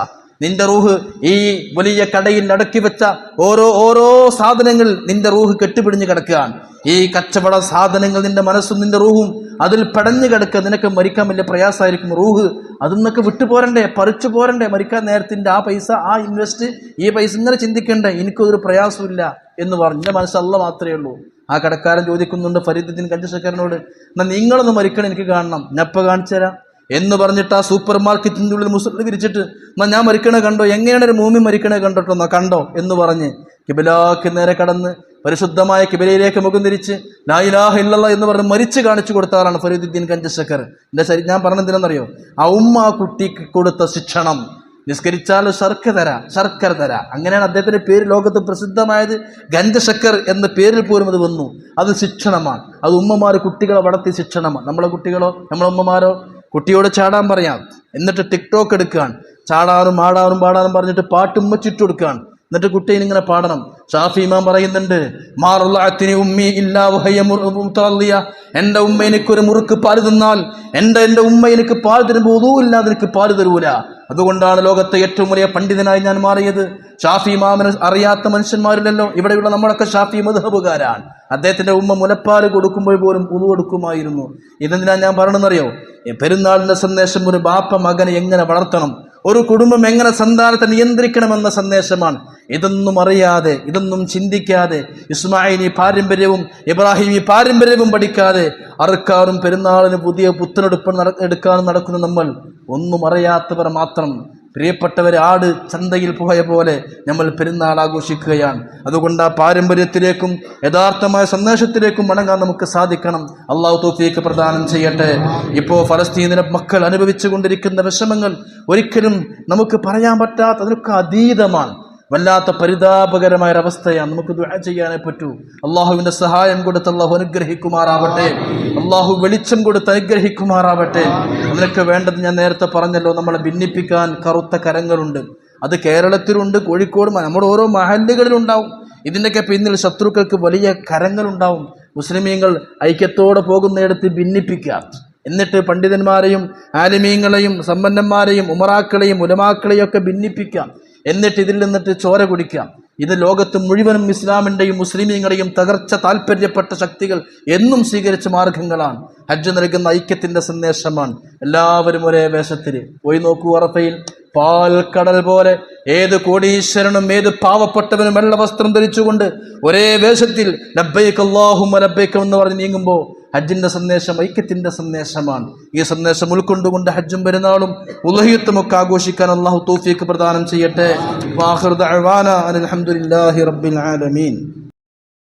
നിന്റെ റൂഹ് ഈ വലിയ കടയിൽ അടക്കി വെച്ച ഓരോ സാധനങ്ങൾ നിന്റെ റൂഹ് കെട്ടിപ്പിടിഞ്ഞ് കിടക്കുകയാണ്. ഈ കച്ചവട സാധനങ്ങൾ നിന്റെ മനസ്സും നിന്റെ റൂഹും അതിൽ പടഞ്ഞു കിടക്കുക. നിനക്ക് മരിക്കാൻ വലിയ പ്രയാസമായിരിക്കും. റൂഹ് അതിന്നൊക്കെ വിട്ടു പോരണ്ടേ, പറിച്ചു പോരണ്ടേ. മരിക്കാൻ നേരത്തിൻ്റെ ആ പൈസ, ആ ഇൻവെസ്റ്റ്, ഈ പൈസ ഇങ്ങനെ ചിന്തിക്കണ്ടേ. എനിക്കൊരു പ്രയാസമില്ല എന്ന് പറഞ്ഞു. എൻ്റെ മനസ്സ് അല്ലാഹ് മാത്രമേ ഉള്ളൂ. ആ കടക്കാരൻ ചോദിക്കുന്നുണ്ട് ഫരീദുദ്ദീൻ ഗഞ്ചശക്കറിനോട്, എന്നാൽ നിങ്ങളൊന്ന് മരിക്കണം, എനിക്ക് കാണണം, ഞാൻ എപ്പോൾ കാണിച്ചു തരാം എന്ന് പറഞ്ഞിട്ട് ആ സൂപ്പർ മാർക്കറ്റിൻ്റെ ഉള്ളിൽ മുസല്ല വിരിച്ചിട്ട്, എന്നാൽ ഞാൻ മരിക്കണേ കണ്ടോ, എങ്ങനെയാണ് ഒരു മൂമി മരിക്കണേ കണ്ടോട്ടെന്നോ, കണ്ടോ എന്ന് പറഞ്ഞ് കിബിലാക്ക് നേരെ കടന്ന് പരിശുദ്ധമായ കിബിലയിലേക്ക് മുഖം തിരിച്ച് ലാ ഇലാഹ ഇല്ലല്ലാഹ് എന്ന് പറഞ്ഞ് മരിച്ച് കാണിച്ചു കൊടുത്ത ആളാണ് ഫരീദുദ്ദീൻ ഗഞ്ചശക്കർ. ഞാൻ പറഞ്ഞെന്തിനെന്നറിയോ, ആ ഉമ്മ ആ കുട്ടിക്ക് കൊടുത്ത ശിക്ഷണം. നിസ്കരിച്ചാൽ ശർക്കര തരാ. അങ്ങനെയാണ് അദ്ദേഹത്തിന്റെ പേര് ലോകത്ത് പ്രസിദ്ധമായത്. ഗഞ്ചശക്കർ എന്ന പേരിൽ പോലും അത് വന്നു. അത് ശിക്ഷണമാണ്. അത് ഉമ്മമാർ കുട്ടികളെ വളർത്തിയ ശിക്ഷണമാണ്. നമ്മളെ കുട്ടികളോ നമ്മളെ ഉമ്മമാരോ കുട്ടിയോട് ചാടാൻ പറയാം, എന്നിട്ട് ടിക്ടോക്ക് എടുക്കുകയാണ്. ചാടാനും ആടാനും പാടാനും പറഞ്ഞിട്ട് പാട്ട് ഉമ്മച്ചിട്ട് കൊടുക്കുകയാണ്. എന്നിട്ട് കുട്ടീനെ ഇങ്ങനെ പാടണം. ഷാഫി ഇമാം പറയുന്നുണ്ട്, എന്റെ ഉമ്മ എനിക്കൊരു മുറുക്ക് പാല് തന്നാൽ എന്റെ ഉമ്മ എനിക്ക് പാൽ തരുമ്പോൾ ഉദൂ ഇല്ലാതെ എനിക്ക് പാല് തരൂല. അതുകൊണ്ടാണ് ലോകത്തെ ഏറ്റവും വലിയ പണ്ഡിതനായി ഞാൻ മാറിയത്. ഷാഫി ഇമാമിനെ അറിയാത്ത മനുഷ്യന്മാരില്ലല്ലോ. ഇവിടെയുള്ള നമ്മളൊക്കെ ഷാഫി മദ്ഹബുകാരാണ്. അദ്ദേഹത്തിന്റെ ഉമ്മ മുലപ്പാല് കൊടുക്കുമ്പോൾ പോലും ഉദൂ കൊടുക്കുമായിരുന്നു. ഇതെന്തിനാ ഞാൻ പറയണമെന്നറിയോ, പെരുന്നാളിന്റെ സന്ദേശം ഒരു ബാപ്പ മകനെ എങ്ങനെ വളർത്തണം, ഒരു കുടുംബം എങ്ങനെ സന്താനത്തെ നിയന്ത്രിക്കണമെന്ന സന്ദേശമാണ്. ഇതൊന്നും അറിയാതെ, ഇതൊന്നും ചിന്തിക്കാതെ, ഇസ്മായിലി പാരമ്പര്യവും ഇബ്രാഹിമി പാരമ്പര്യവും പഠിക്കാതെ അറുക്കാനും പെരുന്നാളിന് പുതിയ പുത്തനെടുപ്പ് എടുക്കാനും നടക്കുന്ന നമ്മൾ ഒന്നും അറിയാത്തവർ മാത്രം. പ്രിയപ്പെട്ടവരെ, ആട് ചന്തയിൽ പോയ പോലെ നമ്മൾ പെരുന്നാൾ ആഘോഷിക്കുകയാണ്. അതുകൊണ്ട് ആ പാരമ്പര്യത്തിലേക്കും യഥാർത്ഥമായ സന്ദേശത്തിലേക്കും മടങ്ങാൻ നമുക്ക് സാധിക്കണം. അള്ളാഹു തൗഫീഖ് പ്രദാനം ചെയ്യട്ടെ. ഇപ്പോൾ ഫലസ്തീനിലെ മക്കൾ അനുഭവിച്ചു കൊണ്ടിരിക്കുന്ന വിഷമങ്ങൾ ഒരിക്കലും നമുക്ക് പറയാൻ പറ്റാത്ത, അതിനൊക്കെ അതീതമാണ്. വല്ലാത്ത പരിതാപകരമായ ഒരവസ്ഥയാണ്. നമുക്ക് ദുആ ചെയ്യാനേ പറ്റൂ. അള്ളാഹുവിന്റെ സഹായം കൊടുത്ത് അള്ളാഹു അനുഗ്രഹിക്കുമാറാവട്ടെ. അള്ളാഹു വെളിച്ചം കൊടുത്ത് അനുഗ്രഹിക്കുമാറാവട്ടെ. അതിനൊക്കെ വേണ്ടത് ഞാൻ നേരത്തെ പറഞ്ഞല്ലോ, നമ്മളെ ഭിന്നിപ്പിക്കാൻ കറുത്ത കരങ്ങളുണ്ട്. അത് കേരളത്തിലുണ്ട്, കോഴിക്കോട്, നമ്മുടെ ഓരോ മഹല്ലുകളിലുണ്ടാവും. ഇതിൻ്റെയൊക്കെ പിന്നിൽ ശത്രുക്കൾക്ക് വലിയ കരങ്ങളുണ്ടാവും. മുസ്ലിമീങ്ങൾ ഐക്യത്തോടെ പോകുന്നിടത്ത് ഭിന്നിപ്പിക്കുക, എന്നിട്ട് പണ്ഡിതന്മാരെയും ആലിമീങ്ങളെയും സമ്പന്നന്മാരെയും ഉമറാക്കളെയും ഉലമാക്കളെയും ഒക്കെ ഭിന്നിപ്പിക്കാം, എന്നിട്ട് ഇതിൽ നിന്നിട്ട് ചോര കുടിക്കാം. ഇത് ലോകത്ത് മുഴുവനും ഇസ്ലാമിൻ്റെയും മുസ്ലിമീങ്ങളുടെയും തകർച്ച താല്പര്യപ്പെട്ട ശക്തികൾ എന്നും സ്വീകരിച്ച മാർഗങ്ങളാണ്. ഹജ്ജ് നൽകുന്ന ഐക്യത്തിൻ്റെ സന്ദേശമാണ്. എല്ലാവരും ഒരേ വേഷത്തിൽ പോയി നോക്കൂ. അറഫയിൽ പാൽക്കടൽ പോലെ ഏത് കോടീശ്വരനും ഏത് പാവപ്പെട്ടവനും വെള്ള വസ്ത്രം ധരിച്ചുകൊണ്ട് ഒരേ വേഷത്തിൽ ലബ്ബൈക അല്ലാഹുമ്മ ലബ്ബൈക എന്ന് പറഞ്ഞ് നീങ്ങുമ്പോൾ ഹജ്ജിന്റെ സന്ദേശം ഐക്യത്തിന്റെ സന്ദേശമാണ്. ഈ സന്ദേശം ഉൾക്കൊണ്ടുകൊണ്ട് ഹജ്ജും പെരുന്നാളും ഉളഹിയത്തും ഒക്കെ ആഘോഷിക്കാൻ അല്ലാഹു തൗഫീഖ് പ്രദാനം ചെയ്യട്ടെ. വാഖിറു ദഅവാന അൽഹംദുലില്ലാഹി റബ്ബിൽ ആലമീൻ.